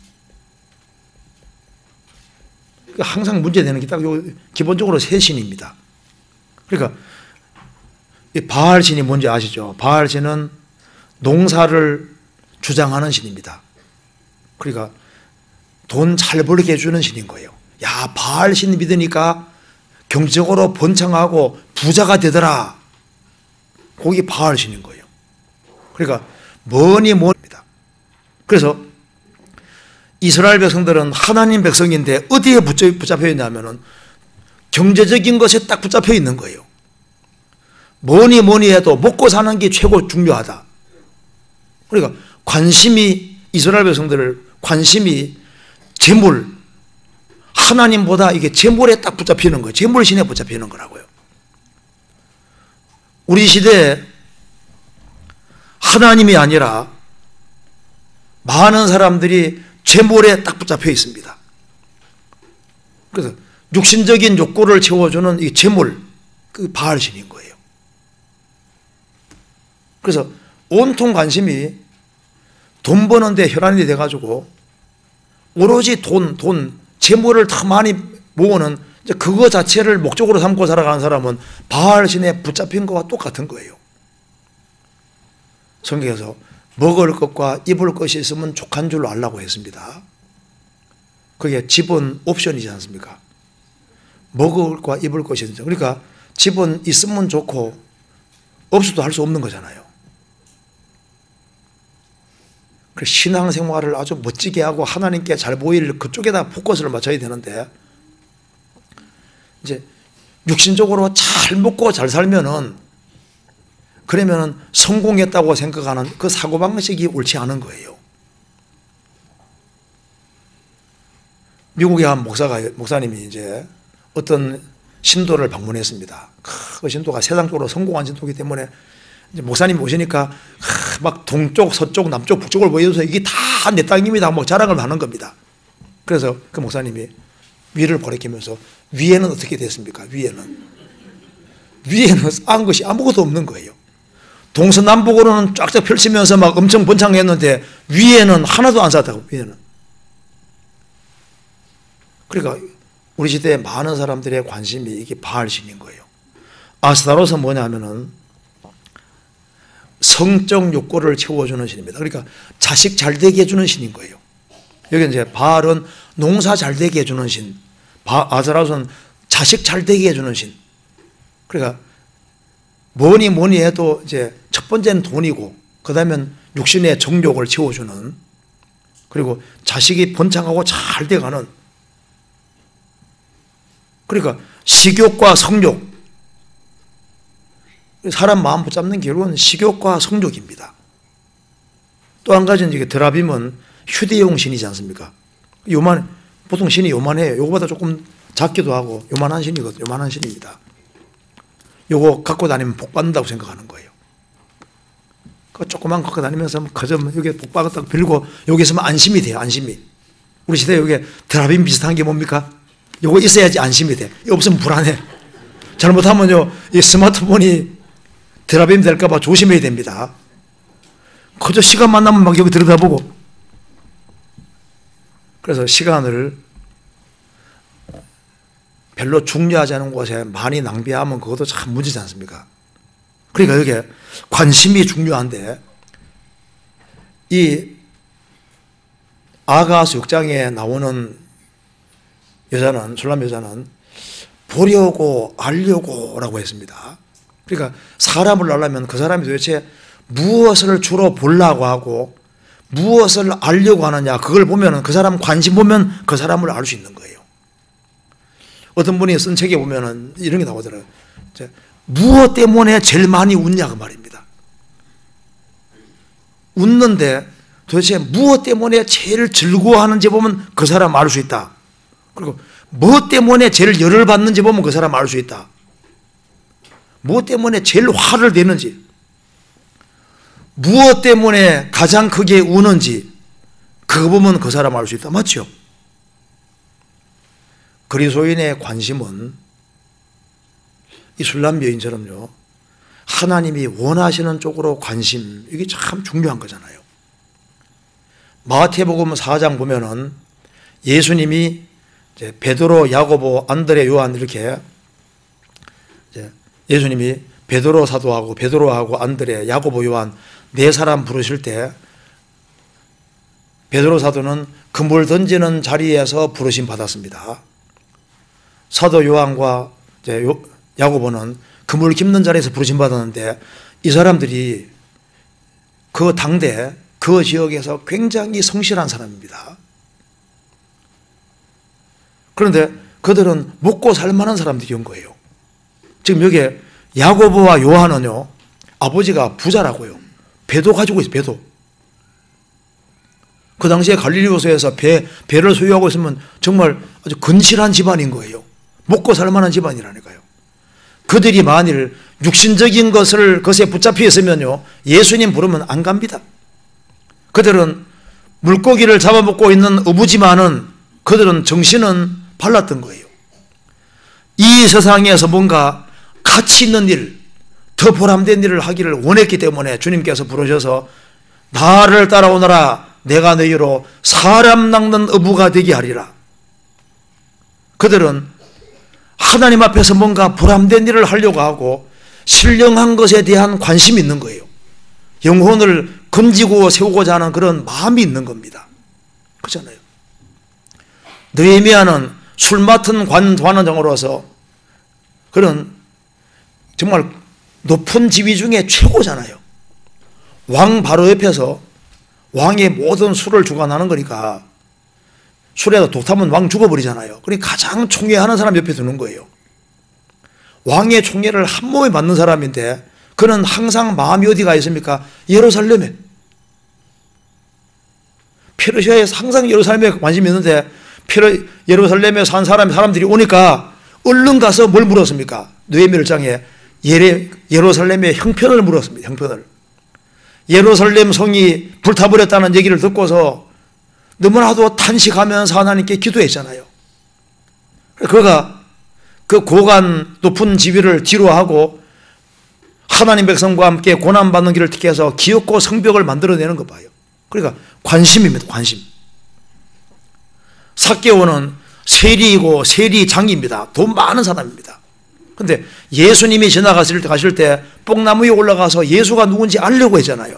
항상 문제되는 게 딱 기본적으로 세 신입니다. 그러니까 이 바알신이 뭔지 아시죠? 바알신은 농사를 주장하는 신입니다. 그러니까 돈 잘 벌게 해주는 신인 거예요. 야, 바알신 믿으니까 경제적으로 번창하고 부자가 되더라. 거기 바알신인 거예요. 그러니까 뭐니 뭐입니다. 그래서 이스라엘 백성들은 하나님 백성인데 어디에 붙잡혀 있냐면은 경제적인 것에 딱 붙잡혀 있는 거예요. 뭐니 해도 먹고 사는 게 최고 중요하다. 그러니까 이스라엘 백성들을 관심이 재물, 하나님보다 이게 재물에 딱 붙잡히는 거예요. 재물신에 붙잡히는 거라고요. 우리 시대에 하나님이 아니라 많은 사람들이 재물에 딱 붙잡혀 있습니다. 그래서 육신적인 욕구를 채워주는 이 재물, 그 바알신인 거예요. 그래서 온통 관심이 돈 버는데 혈안이 돼가지고 오로지 돈, 재물을 더 많이 모으는 그거 자체를 목적으로 삼고 살아가는 사람은 바알신에 붙잡힌 것과 똑같은 거예요. 성경에서 먹을 것과 입을 것이 있으면 족한 줄로 알라고 했습니다. 그게 집은 옵션이지 않습니까? 먹을 것과 입을 것이 있는. 그러니까 집은 있으면 좋고 없어도 할 수 없는 거잖아요. 그래서 신앙생활을 아주 멋지게 하고 하나님께 잘 보일 그쪽에다 포커스를 맞춰야 되는데, 이제 육신적으로 잘 먹고 잘 살면은, 그러면은 성공했다고 생각하는 그 사고방식이 옳지 않은 거예요. 미국의 한 목사님이 이제 어떤 신도를 방문했습니다. 그 신도가 세상적으로 성공한 신도이기 때문에 이제 목사님이 오시니까 막 동쪽, 서쪽, 남쪽, 북쪽을 보여줘서 이게 다 내 땅입니다. 뭐 자랑을 하는 겁니다. 그래서 그 목사님이 위를 보리키면서 위에는 어떻게 됐습니까? 위에는 쌓은 것이 아무것도 없는 거예요. 동서남북으로는 쫙쫙 펼치면서 막 엄청 번창했는데 위에는 하나도 안 쌓았다고. 위에는. 그러니까 우리 시대에 많은 사람들의 관심이 이게 바알신인 거예요. 아스타롯은 뭐냐면은 성적 욕구를 채워주는 신입니다. 그러니까 자식 잘 되게 해주는 신인 거예요. 여기 이제 바알은 농사 잘 되게 해주는 신, 아스타롯은 자식 잘 되게 해주는 신. 그러니까 뭐니 해도 이제 첫 번째는 돈이고, 그 다음엔 육신의 정욕을 채워주는, 그리고 자식이 번창하고 잘 돼가는. 그러니까 식욕과 성욕, 사람 마음 붙잡는 결국은 식욕과 성욕입니다. 또 한 가지는 이게 드라빔은 휴대용 신이지 않습니까? 보통 신이 요만해요. 요거보다 조금 작기도 하고 요만한 신이거든요. 요만한 신입니다. 요거 갖고 다니면 복 받는다고 생각하는 거예요. 그 조그만 거 갖고 다니면서 그저 여기 복 받았다고 빌고 여기 있으면 안심이 돼요. 안심이. 우리 시대에 여기 드라빔 비슷한 게 뭡니까? 요거 있어야지 안심이 돼. 없으면 불안해. 잘못하면요, 이 스마트폰이 드라빔 될까봐 조심해야 됩니다. 그저 시간만 나면 막 여기 들여다보고. 그래서 시간을 별로 중요하지 않은 곳에 많이 낭비하면 그것도 참 문제지 않습니까? 그러니까 여기 관심이 중요한데, 이 아가서 6장에 나오는 여자는, 술람 여자는 보려고 알려고 라고 했습니다. 그러니까 사람을 알려면 그 사람이 도대체 무엇을 주로 보려고 하고 무엇을 알려고 하느냐, 그걸 보면 그 사람 관심 보면 그 사람을 알 수 있는 거예요. 어떤 분이 쓴 책에 보면은 이런 게 나오더라고요. 무엇 때문에 제일 많이 웃냐 그 말입니다. 웃는데 도대체 무엇 때문에 제일 즐거워하는지 보면 그 사람 알 수 있다. 그리고 무엇 때문에 제일 열을 받는지 보면 그 사람 알 수 있다. 무엇 때문에 제일 화를 내는지, 무엇 때문에 가장 크게 우는지 그거 보면 그 사람 알 수 있다. 맞죠? 그리스도인의 관심은 이 술람 여인처럼요, 하나님이 원하시는 쪽으로 관심, 이게 참 중요한 거잖아요. 마태복음 4장 보면은 예수님이 이제 베드로, 야고보, 안드레, 요한 이렇게 이제 예수님이 베드로 사도하고 베드로하고 안드레, 야고보, 요한 네 사람 부르실 때 베드로 사도는 그물 던지는 자리에서 부르심 받았습니다. 사도 요한과 이제 야고보는 그물 깁는 자리에서 부르심 받았는데, 이 사람들이 그 당대 그 지역에서 굉장히 성실한 사람입니다. 그런데 그들은 먹고 살만한 사람들이온 거예요. 지금 여기에 야고보와 요한은요, 아버지가 부자라고요. 배도 가지고 있어요. 배도. 그 당시에 갈릴리 호수에서 배를 소유하고 있으면 정말 아주 근실한 집안인 거예요. 먹고 살만한 집안이라니까요. 그들이 만일 육신적인 것에 붙잡혀 있으면요, 예수님 부르면 안 갑니다. 그들은 물고기를 잡아먹고 있는 어부지만은 그들은 정신은 발랐던 거예요. 이 세상에서 뭔가 가치 있는 일, 더 보람된 일을 하기를 원했기 때문에 주님께서 부르셔서 나를 따라오너라, 내가 너희로 사람 낚는 어부가 되게 하리라. 그들은 하나님 앞에서 뭔가 보람된 일을 하려고 하고 신령한 것에 대한 관심이 있는 거예요. 영혼을 건지고 세우고자 하는 그런 마음이 있는 겁니다. 그렇잖아요. 느헤미야는 술 맡은 관원장으로서 그런 정말 높은 지위 중에 최고잖아요. 왕 바로 옆에서 왕의 모든 술을 주관하는 거니까 술에다 독 타면 왕 죽어버리잖아요. 그러니까 가장 총애하는 사람 옆에 두는 거예요. 왕의 총애를 한 몸에 받는 사람인데 그는 항상 마음이 어디가 있습니까? 예루살렘에. 페르시아에서 항상 예루살렘에 관심이 있는데 예루살렘에 산 사람들이 오니까 얼른 가서 뭘 물었습니까? 느헤미야 1장에 예루살렘의 형편을 물었습니다. 형편을. 예루살렘 성이 불타버렸다는 얘기를 듣고서 너무나도 탄식하면서 하나님께 기도했잖아요. 그가 그 고관 높은 지위를 뒤로하고 하나님 백성과 함께 고난받는 길을 택해서 기업고 성벽을 만들어내는 거 봐요. 그러니까 관심입니다. 관심. 삭개오는 세리이고 세리장입니다. 돈 많은 사람입니다. 그런데 예수님이 지나가실 때 뽕나무 위에 올라가서 예수가 누군지 알려고 했잖아요.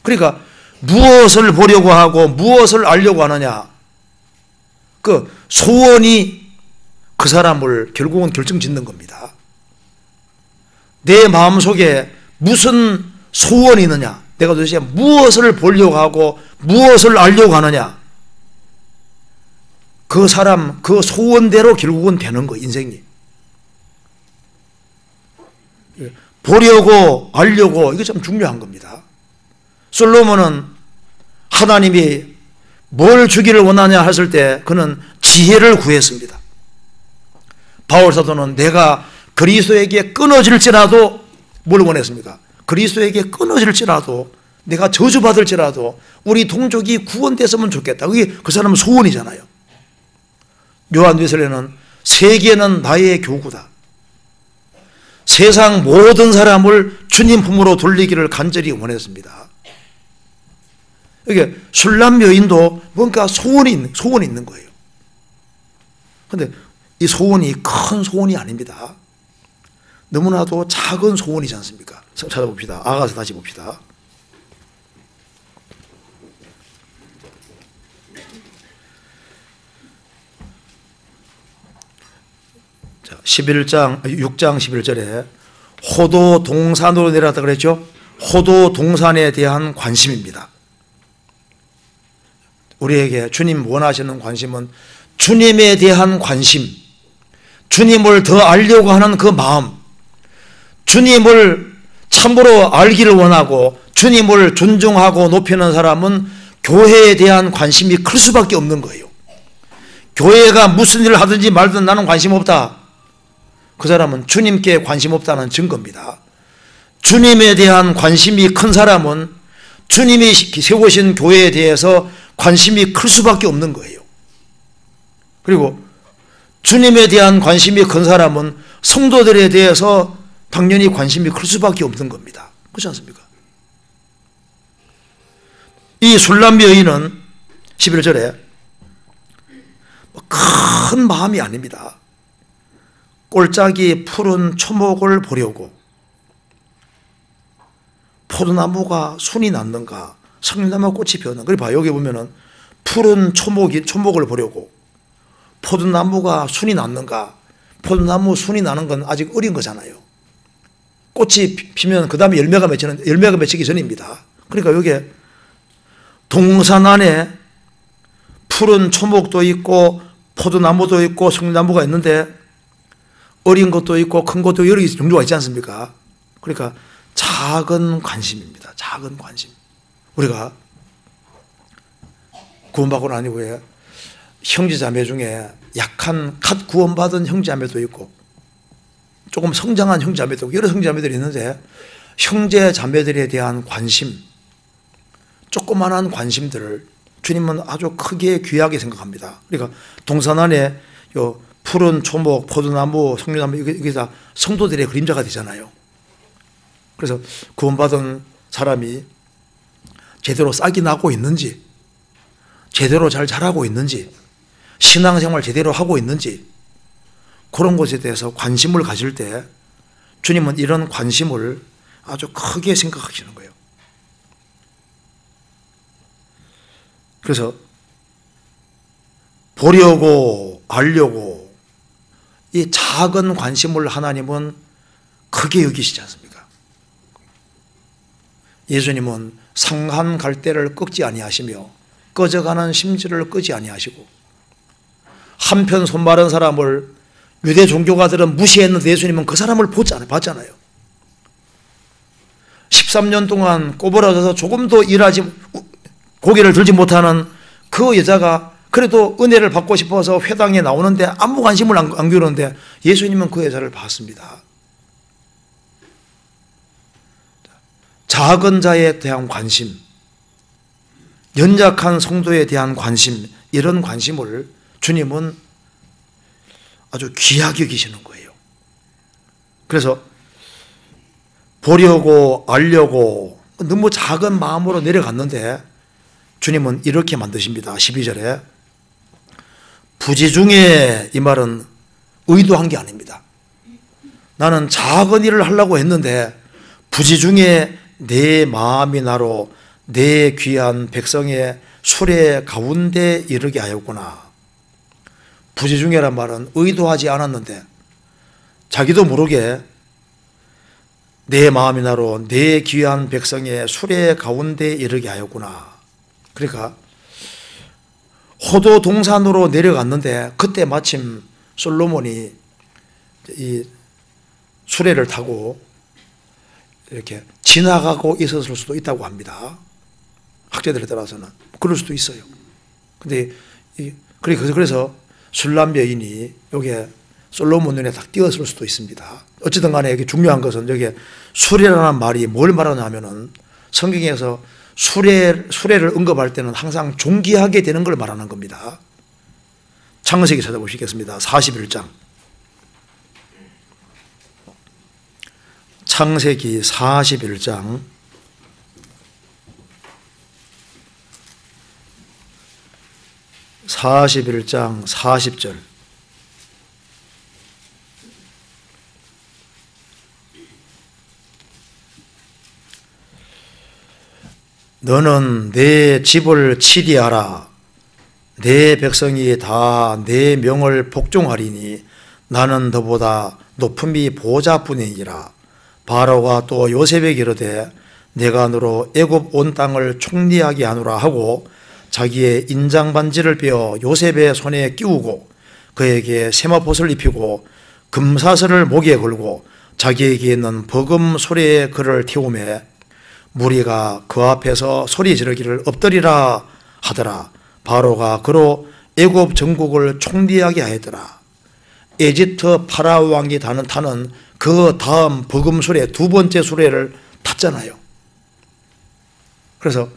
그러니까 무엇을 보려고 하고 무엇을 알려고 하느냐, 그 소원이 그 사람을 결국은 결정짓는 겁니다. 내 마음속에 무슨 소원이 있느냐, 내가 도대체 무엇을 보려고 하고 무엇을 알려고 하느냐, 그 사람 그 소원대로 결국은 되는 거예요. 인생이. 보려고 알려고, 이게 참 중요한 겁니다. 솔로몬은 하나님이 뭘 주기를 원하냐 했을 때 그는 지혜를 구했습니다. 바울 사도는 내가 그리스도에게 끊어질지라도 뭘 원했습니까? 그리스도에게 끊어질지라도, 내가 저주받을지라도 우리 동족이 구원됐으면 좋겠다. 그게 그 사람은 소원이잖아요. 요한 웨슬레는 세계는 나의 교구다. 세상 모든 사람을 주님 품으로 돌리기를 간절히 원했습니다. 이게 술람 여인도 뭔가 소원이 있는 거예요. 그런데 이 소원이 큰 소원이 아닙니다. 너무나도 작은 소원이지 않습니까? 찾아봅시다. 아가서 다시 봅시다. 자, 6장 11절에 호도 동산으로 내려갔다 그랬죠? 호도 동산에 대한 관심입니다. 우리에게 주님 원하시는 관심은 주님에 대한 관심, 주님을 더 알려고 하는 그 마음, 주님을 참으로 알기를 원하고 주님을 존중하고 높이는 사람은 교회에 대한 관심이 클 수밖에 없는 거예요. 교회가 무슨 일을 하든지 말든 나는 관심 없다. 그 사람은 주님께 관심 없다는 증거입니다. 주님에 대한 관심이 큰 사람은 주님이 세우신 교회에 대해서 관심이 클 수밖에 없는 거예요. 그리고 주님에 대한 관심이 큰 사람은 성도들에 대해서 당연히 관심이 클 수밖에 없는 겁니다. 그렇지 않습니까? 이 술람 여인은 11절에 큰 마음이 아닙니다. 꼴짝이 푸른 초목을 보려고, 포도나무가 순이 났는가, 성나무 꽃이 피었는가. 그래 봐, 여기 보면은 푸른 초목을 보려고, 포도나무가 순이 났는가. 포도나무 순이 나는 건 아직 어린 거잖아요. 꽃이 피면 그 다음에 열매가 맺히기 전입니다. 그러니까 여기에 동산 안에 푸른 초목도 있고 포도나무도 있고 성나무가 있는데 어린 것도 있고 큰 것도 여러 종류가 있지 않습니까? 그러니까 작은 관심입니다. 작은 관심. 우리가 구원받고 난 이후에 형제자매 중에 약한 갓 구원받은 형제자매도 있고 조금 성장한 형제자매들, 여러 형제자매들이 있는데 형제자매들에 대한 관심, 조그만한 관심들을 주님은 아주 크게 귀하게 생각합니다. 그러니까 동산 안에 요 푸른 초목, 포도나무, 석류나무 이게 다 성도들의 그림자가 되잖아요. 그래서 구원받은 사람이 제대로 싹이 나고 있는지, 제대로 잘 자라고 있는지, 신앙생활 제대로 하고 있는지, 그런 것에 대해서 관심을 가질 때 주님은 이런 관심을 아주 크게 생각하시는 거예요. 그래서 보려고 알려고 이 작은 관심을 하나님은 크게 여기시지 않습니까? 예수님은 상한 갈대를 꺾지 아니하시며 꺼져가는 심지를 끄지 아니하시고 한편 손마른 사람을 유대 종교가들은 무시했는데 예수님은 그 사람을 봤잖아요. 13년 동안 꼬부라져서 조금도 고개를 들지 못하는 그 여자가 그래도 은혜를 받고 싶어서 회당에 나오는데 아무 관심을 안 기울였는데 예수님은 그 여자를 봤습니다. 작은 자에 대한 관심, 연약한 성도에 대한 관심, 이런 관심을 주님은 아주 귀하게 여기시는 거예요. 그래서 보려고 알려고 너무 작은 마음으로 내려갔는데 주님은 이렇게 만드십니다. 12절에 부지중에, 이 말은 의도한 게 아닙니다. 나는 작은 일을 하려고 했는데 부지중에 내 마음이 나로 내 귀한 백성의 수레 가운데 이르게 하였구나. 부지중에란 말은 의도하지 않았는데 자기도 모르게 내 마음이 나로 내 귀한 백성의 수레 가운데 이르게 하였구나. 그러니까 호도 동산으로 내려갔는데 그때 마침 솔로몬이 이 수레를 타고 이렇게 지나가고 있었을 수도 있다고 합니다. 학자들에 따라서는 그럴 수도 있어요. 근데 그래서 술람 여인이 여기에 솔로몬 눈에 딱 띄었을 수도 있습니다. 어쨌든 간에 여기 중요한 것은 여기 수레라는 말이 뭘 말하냐면은 성경에서 수레를 언급할 때는 항상 존귀하게 되는 걸 말하는 겁니다. 창세기 찾아보시겠습니다. 41장. 창세기 41장 40절. 너는 내 집을 치리하라. 내 백성이 다 내 명을 복종하리니 나는 너보다 높음이 보좌뿐이니라. 바로가 또 요셉에게 이르되 내가 너로 애굽 온 땅을 총리하게 하노라 하고 자기의 인장 반지를 빼어 요셉의 손에 끼우고 그에게 세마포를 입히고 금사슬을 목에 걸고 자기에게 있는 버금 소리에 그를 태우매 무리가 그 앞에서 소리 지르기를 엎드리라 하더라. 바로가 그로 애굽 전국을 총리하게 하였더라. 에집트 파라오 왕이 타는 그 다음 버금 수레, 두 번째 수레를 탔잖아요. 그래서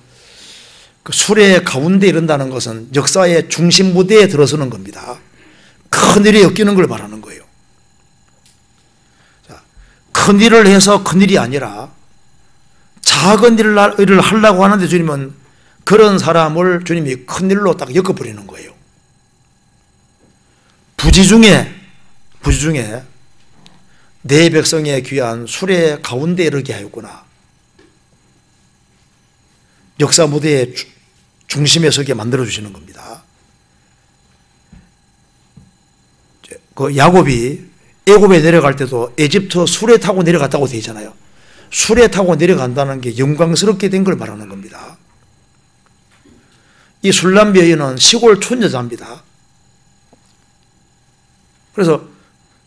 그 수레 가운데 이른다는 것은 역사의 중심 무대에 들어서는 겁니다. 큰일이 엮이는 걸 말하는 거예요. 자, 큰일을 해서 큰일이 아니라 작은 일을 하려고 하는데 주님은 그런 사람을 주님이 큰일로 딱 엮어버리는 거예요. 부지중에 내 백성의 귀한 수레 가운데 이르게 하였구나. 역사 무대의 중심에 서게 만들어주시는 겁니다. 그 야곱이 애굽에 내려갈 때도 에집트 수레 타고 내려갔다고 되어 있잖아요. 수레 타고 내려간다는 게 영광스럽게 된 걸 말하는 겁니다. 이 술람 여인은 시골 촌여자입니다. 그래서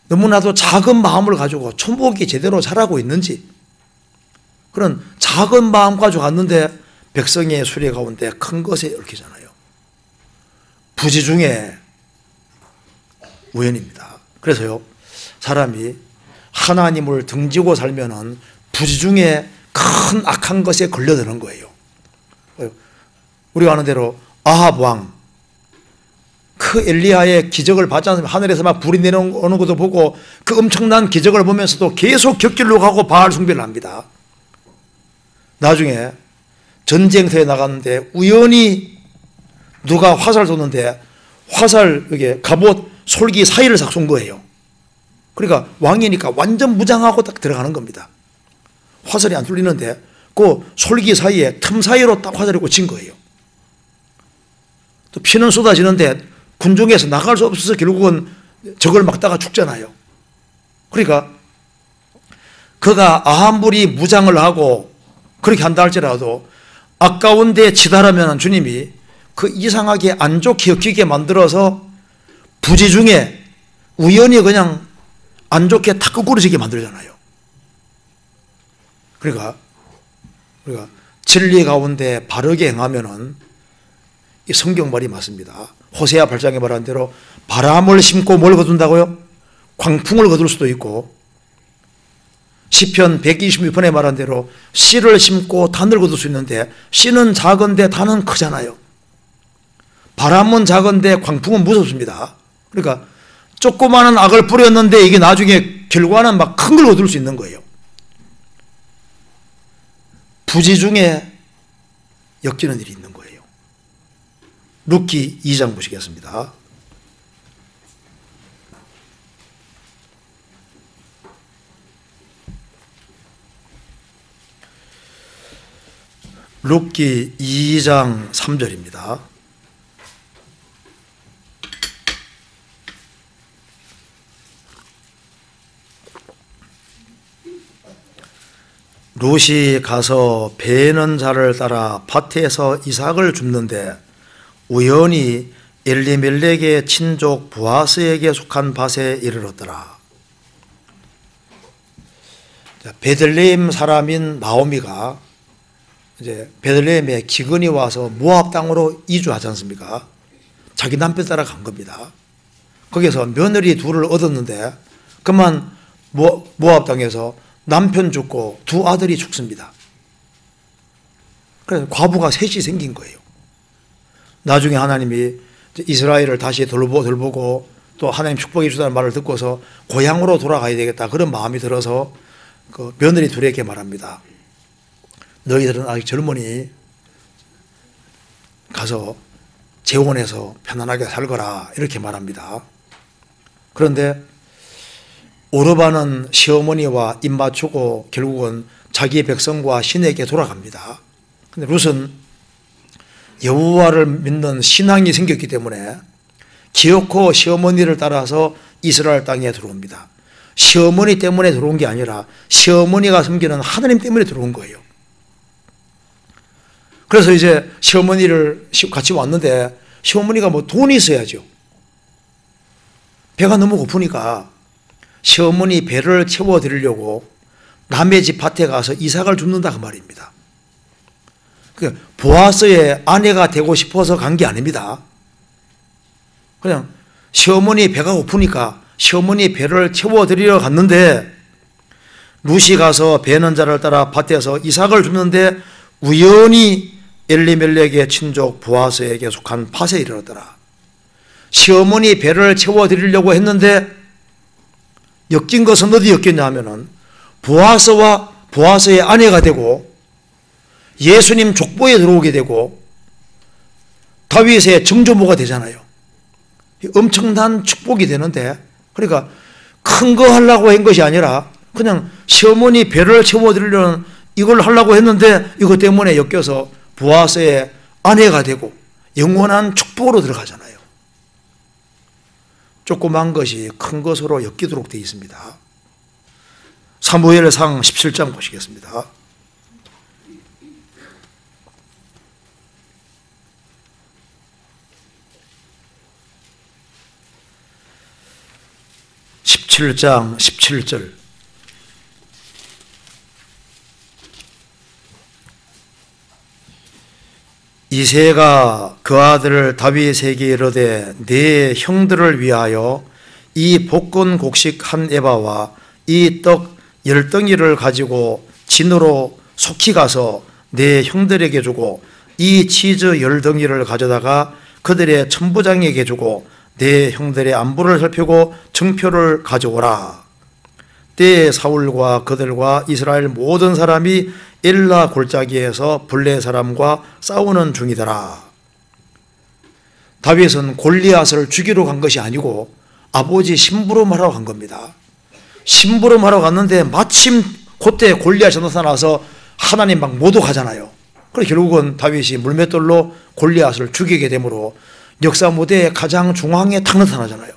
너무나도 작은 마음을 가지고 초목이 제대로 자라고 있는지 그런 작은 마음 가지고 갔는데 백성의 수레 가운데 큰 것에 얽히잖아요. 부지중에 우연입니다. 그래서요, 사람이 하나님을 등지고 살면은 부지중에 큰 악한 것에 걸려드는 거예요. 우리가 아는 대로 아합 왕, 그 엘리야의 기적을 받지 않으면 하늘에서 막 불이 내려오는 것도 보고 그 엄청난 기적을 보면서도 계속 곁길로 가고 바알 숭배를 합니다. 나중에 전쟁터에 나갔는데 우연히 누가 화살 쏘는데 화살 여기 갑옷 솔기 사이를 싹 쏜 거예요. 그러니까 왕이니까 완전 무장하고 딱 들어가는 겁니다. 화살이 안 뚫리는데 그 솔기 사이에 틈 사이로 딱 화살이 꽂힌 거예요. 또 피는 쏟아지는데 군중에서 나갈 수 없어서 결국은 적을 막다가 죽잖아요. 그러니까 그가 아함불이 무장을 하고 그렇게 한다 할지라도 아까운 데 치달으면 주님이 그 이상하게 안 좋게 엮이게 만들어서 부지 중에 우연히 그냥 안 좋게 탁 거꾸러지게 만들잖아요. 그러니까 우리가 진리 가운데 바르게 행하면은 이 성경 말이 맞습니다. 호세아 8장에 말한 대로 바람을 심고 뭘 거둔다고요? 광풍을 거둘 수도 있고, 시편 126편에 말한 대로 씨를 심고 단을 거둘 수 있는데 씨는 작은데 단은 크잖아요. 바람은 작은데 광풍은 무섭습니다. 그러니까 조그마한 악을 뿌렸는데 이게 나중에 결과는 막 큰 걸 거둘 수 있는 거예요. 부지 중에 엮이는 일이 있는 거예요. 룻기 2장 보시겠습니다. 룻기 2장 3절입니다. 룻이 가서 베는 자를 따라 밭에서 이삭을 줍는데 우연히 엘리멜렉의 친족 보아스에게 속한 밭에 이르렀더라. 베들레헴 사람인 나오미가 이제 베들레헴에 기근이 와서 모압 땅으로 이주하지 않습니까? 자기 남편 따라 간 겁니다. 거기서 며느리 둘을 얻었는데 그만 모압 땅에서 남편 죽고 두 아들이 죽습니다. 그래서 과부가 셋이 생긴 거예요. 나중에 하나님이 이스라엘을 다시 돌보고 또 하나님 축복해 주다는 말을 듣고서 고향으로 돌아가야 되겠다 그런 마음이 들어서 그 며느리 둘에게 말합니다. 너희들은 아직 젊으니 가서 재혼해서 편안하게 살거라 이렇게 말합니다. 그런데 오르반은 시어머니와 입 맞추고 결국은 자기의 백성과 신에게 돌아갑니다. 근데 룻은 여호와를 믿는 신앙이 생겼기 때문에 기어코 시어머니를 따라서 이스라엘 땅에 들어옵니다. 시어머니 때문에 들어온 게 아니라 시어머니가 섬기는 하나님 때문에 들어온 거예요. 그래서 이제 시어머니를 같이 왔는데 시어머니가 뭐 돈이 있어야죠. 배가 너무 고프니까 시어머니 배를 채워드리려고 남의 집 밭에 가서 이삭을 줍는다 그 말입니다. 보아스의 아내가 되고 싶어서 간 게 아닙니다. 그냥 시어머니 배가 고프니까 시어머니 배를 채워드리러 갔는데 룻이 가서 베는 자를 따라 밭에서 이삭을 줍는데 우연히 엘리멜렉의 친족 보아스에게 속한 밭에 이르렀더라. 시어머니 배를 채워드리려고 했는데 엮인 것은 어디 엮였냐 하면은 보아스와 보아스의 아내가 되고 예수님 족보에 들어오게 되고 다윗의 정조모가 되잖아요. 엄청난 축복이 되는데 그러니까 큰 거 하려고 한 것이 아니라 그냥 시어머니 배를 채워드리려는 이걸 하려고 했는데 이것 때문에 엮여서 보아스의 아내가 되고 영원한 축복으로 들어가잖아요. 조그만 것이 큰 것으로 엮이도록 되어 있습니다. 사무엘상 17장 보시겠습니다. (17장) 17절 이새가 그 아들 다윗에게 이르되 네 형들을 위하여 이 볶은 곡식 한 에바와 이 떡 10덩이를 가지고 진으로 속히 가서 내 형들에게 주고 이 치즈 10덩이를 가져다가 그들의 천부장에게 주고 내 형들의 안부를 살피고 증표를 가져오라. 때에 사울과 그들과 이스라엘 모든 사람이 엘라 골짜기에서 블레 사람과 싸우는 중이더라. 다윗은 골리앗을 죽이러 간 것이 아니고 아버지 심부름하러 간 겁니다. 심부름하러 갔는데 마침 그때 골리앗이 나타나서 하나님 막 모독하잖아요. 그래서 결국은 다윗이 물맷돌로 골리앗을 죽이게 되므로 역사 무대의 가장 중앙에 탁 나타나잖아요.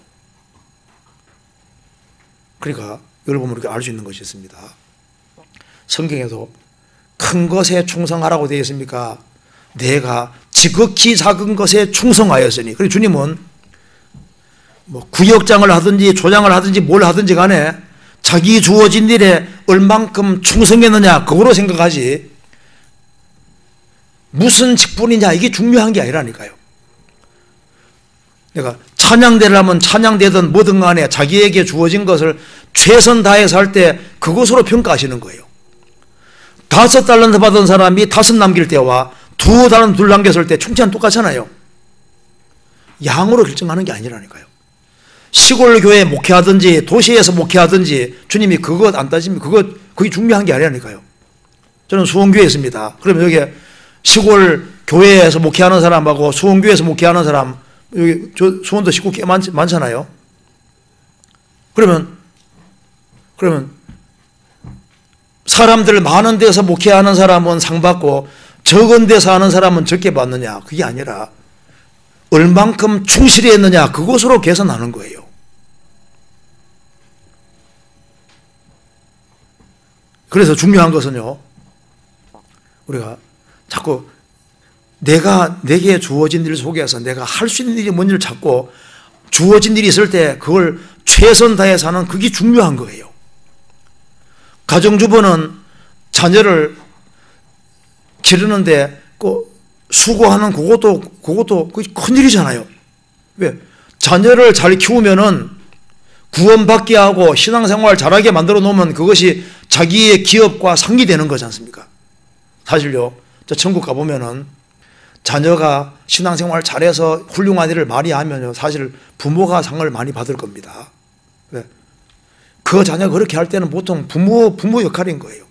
그러니까 이걸 보면 이렇게 알 수 있는 것이 있습니다. 성경에도 큰 것에 충성하라고 되어 있습니까? 내가 지극히 작은 것에 충성하였으니. 그리고 주님은 뭐 구역장을 하든지 조장을 하든지 뭘 하든지 간에 자기 주어진 일에 얼만큼 충성했느냐 그거로 생각하지 무슨 직분이냐 이게 중요한 게 아니라니까요. 내가 찬양대를 하면 찬양대든 뭐든 간에 자기에게 주어진 것을 최선 다해서 할 때 그것으로 평가하시는 거예요. 5달란트 받은 사람이 5 남길 때와 2달란트 2 남겼을 때 충치는 똑같잖아요. 양으로 결정하는 게 아니라니까요. 시골 교회 목회하든지 도시에서 목회하든지 주님이 그것 안 따집니다. 그게 중요한 게 아니라니까요. 저는 수원교회에 있습니다. 그러면 여기 시골 교회에서 목회하는 사람하고 수원교회에서 목회하는 사람 여기 수원도 식구 꽤 많잖아요. 그러면 사람들 많은 데서 목회하는 사람은 상 받고 적은 데서 하는 사람은 적게 받느냐 그게 아니라 얼만큼 충실히 했느냐 그것으로 계산하는 거예요. 그래서 중요한 것은요, 우리가 자꾸 내게 주어진 일 속에서 내가 할 수 있는 일이 뭔지를 찾고 주어진 일이 있을 때 그걸 최선 다해서 하는 그게 중요한 거예요. 가정주부는 자녀를 기르는데 수고하는 그것도 큰일이잖아요. 왜? 자녀를 잘 키우면은 구원받게 하고 신앙생활 잘하게 만들어 놓으면 그것이 자기의 기업과 상기되는 거지 않습니까? 사실요, 저 천국 가보면은 자녀가 신앙생활 잘해서 훌륭한 일을 많이 하면요, 사실 부모가 상을 많이 받을 겁니다. 왜? 그 자녀가 그렇게 할 때는 보통 부모 역할인 거예요.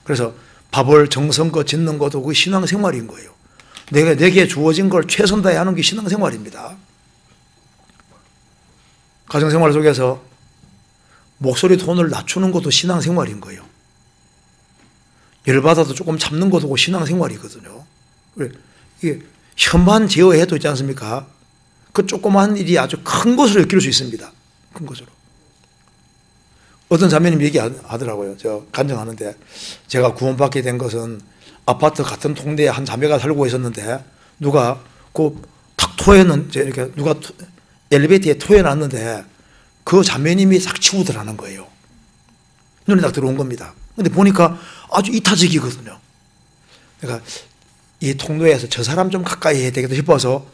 그래서 밥을 정성껏 짓는 것도 그 신앙생활인 거예요. 내게 주어진 걸 최선 다해 하는 게 신앙생활입니다. 가정생활 속에서 목소리 톤을 낮추는 것도 신앙생활인 거예요. 열받아도 조금 참는 것도 신앙생활이거든요. 이게 혐한 제어해도 있지 않습니까? 그 조그만 일이 아주 큰 것으로 느낄 수 있습니다. 큰 것으로. 어떤 자매님 얘기하더라고요. 저 간증하는데 제가 구원받게 된 것은 아파트 같은 동네에 한 자매가 살고 있었는데 누가 탁 토해는 이렇게 누가 엘리베이터에 토해놨는데 그 자매님이 싹 치우더라는 거예요. 눈에 딱 들어온 겁니다. 근데 보니까 아주 이타적이거든요. 그러니까 이 통로에서 저 사람 좀 가까이 해야 되겠다 싶어서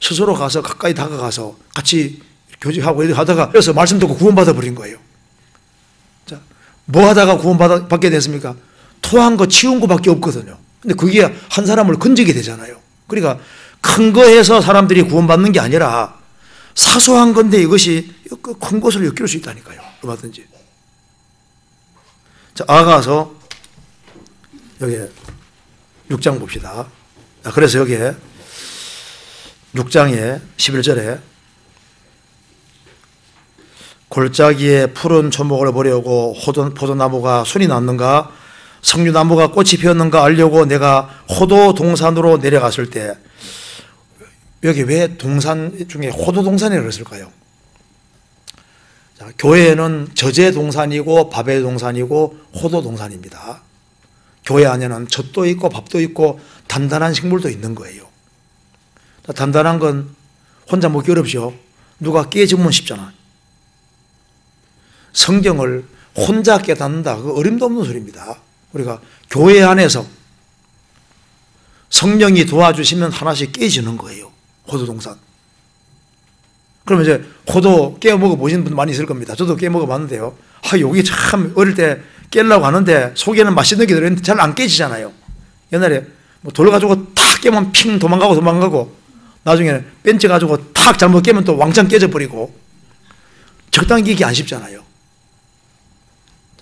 스스로 가서 가까이 다가가서 같이 교제하고 이렇게 하다가 그래서 말씀 듣고 구원받아 버린 거예요. 자, 뭐 하다가 구원받게 됐습니까? 토한 거 치운 거밖에 없거든요. 근데 그게 한 사람을 건지게 되잖아요. 그러니까 큰 거 해서 사람들이 구원받는 게 아니라 사소한 건데 이것이 큰 것을 엮일 수 있다니까요. 얼마든지. 자, 아가서 여기 6장 봅시다. 그래서 여기에 6장에 11절에 골짜기에 푸른 초목을 보려고 포도나무가 순이 났는가 석류나무가 꽃이 피었는가 알려고 내가 호도 동산으로 내려갔을 때 여기 왜 동산 중에 호도 동산이라고 그랬을까요? 자, 교회에는 저제 동산이고 밥의 동산이고 호도 동산입니다. 교회 안에는 젖도 있고 밥도 있고 단단한 식물도 있는 거예요. 단단한 건 혼자 먹기 어렵죠. 누가 깨주면 쉽잖아. 성경을 혼자 깨닫는다. 그 어림도 없는 소리입니다. 우리가 교회 안에서 성령이 도와주시면 하나씩 깨지는 거예요. 호도동산. 그러면 이제 호도 깨어 먹어 보시는 분 많이 있을 겁니다. 저도 깨어 먹어 봤는데요. 여기 참 어릴 때 깨려고 하는데 속에는 맛있는 게 들어있는데 잘 안 깨지잖아요. 옛날에 뭐 돌 가지고 탁 깨면 핑 도망가고 나중에는 벤치 가지고 탁 잘못 깨면 또 왕창 깨져버리고 적당히 깨기 안 쉽잖아요.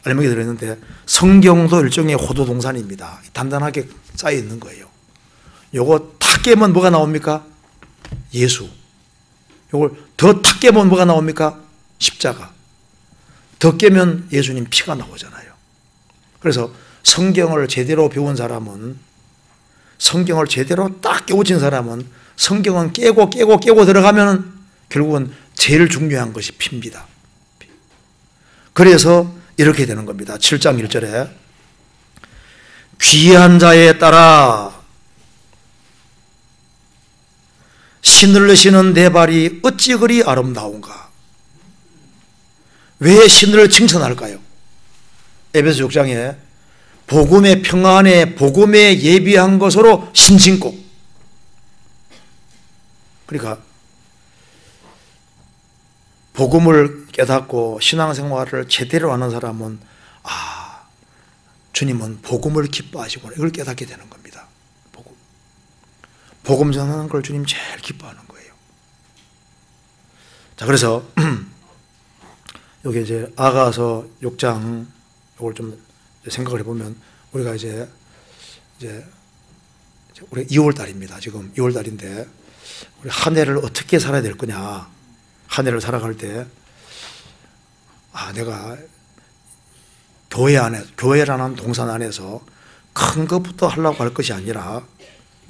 알맹이 들어있는데 성경도 일종의 호도 동산입니다. 단단하게 쌓여 있는 거예요. 요거 탁 깨면 뭐가 나옵니까? 예수. 요걸 더 탁 깨면 뭐가 나옵니까? 십자가. 더 깨면 예수님 피가 나오잖아요. 그래서 성경을 제대로 배운 사람은, 성경을 제대로 딱 깨우친 사람은 성경은 깨고 들어가면 결국은 제일 중요한 것이 피입니다. 그래서 이렇게 되는 겁니다. 7장 1절에 귀한 자에 따라 신을 내시는 내 발이 어찌 그리 아름다운가. 왜 신을 칭찬할까요? 에베소 6장에 복음의 평안에 복음에 예비한 것으로 신신고. 그러니까 복음을 깨닫고 신앙생활을 제대로 하는 사람은 주님은 복음을 기뻐하시구나, 이걸 깨닫게 되는 겁니다. 복음 전하는 걸 주님 제일 기뻐하는 거예요. 자, 그래서 여기 이제 아가서 6장 이걸 좀 생각을 해보면 우리가 이제 우리 2월 달입니다. 지금 2월 달인데 우리 한 해를 어떻게 살아야 될 거냐. 한 해를 살아갈 때 내가 교회라는 동산 안에서 큰 것부터 하려고 할 것이 아니라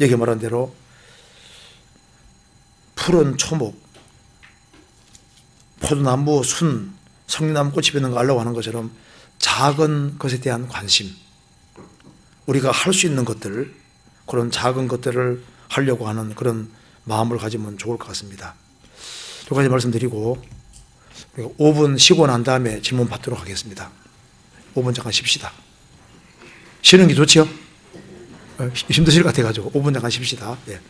여기 말한 대로 푸른 초목, 포도나무, 순, 성리나무 꽃이 피는 거 하려고 하는 것처럼 작은 것에 대한 관심, 우리가 할 수 있는 것들, 그런 작은 것들을 하려고 하는 그런 마음을 가지면 좋을 것 같습니다. 두 가지 말씀드리고 5분 쉬고 난 다음에 질문 받도록 하겠습니다. 5분 잠깐 쉽시다. 쉬는 게 좋지요? 힘드실 것 같아가지고 5분 잠깐 쉽시다. 네.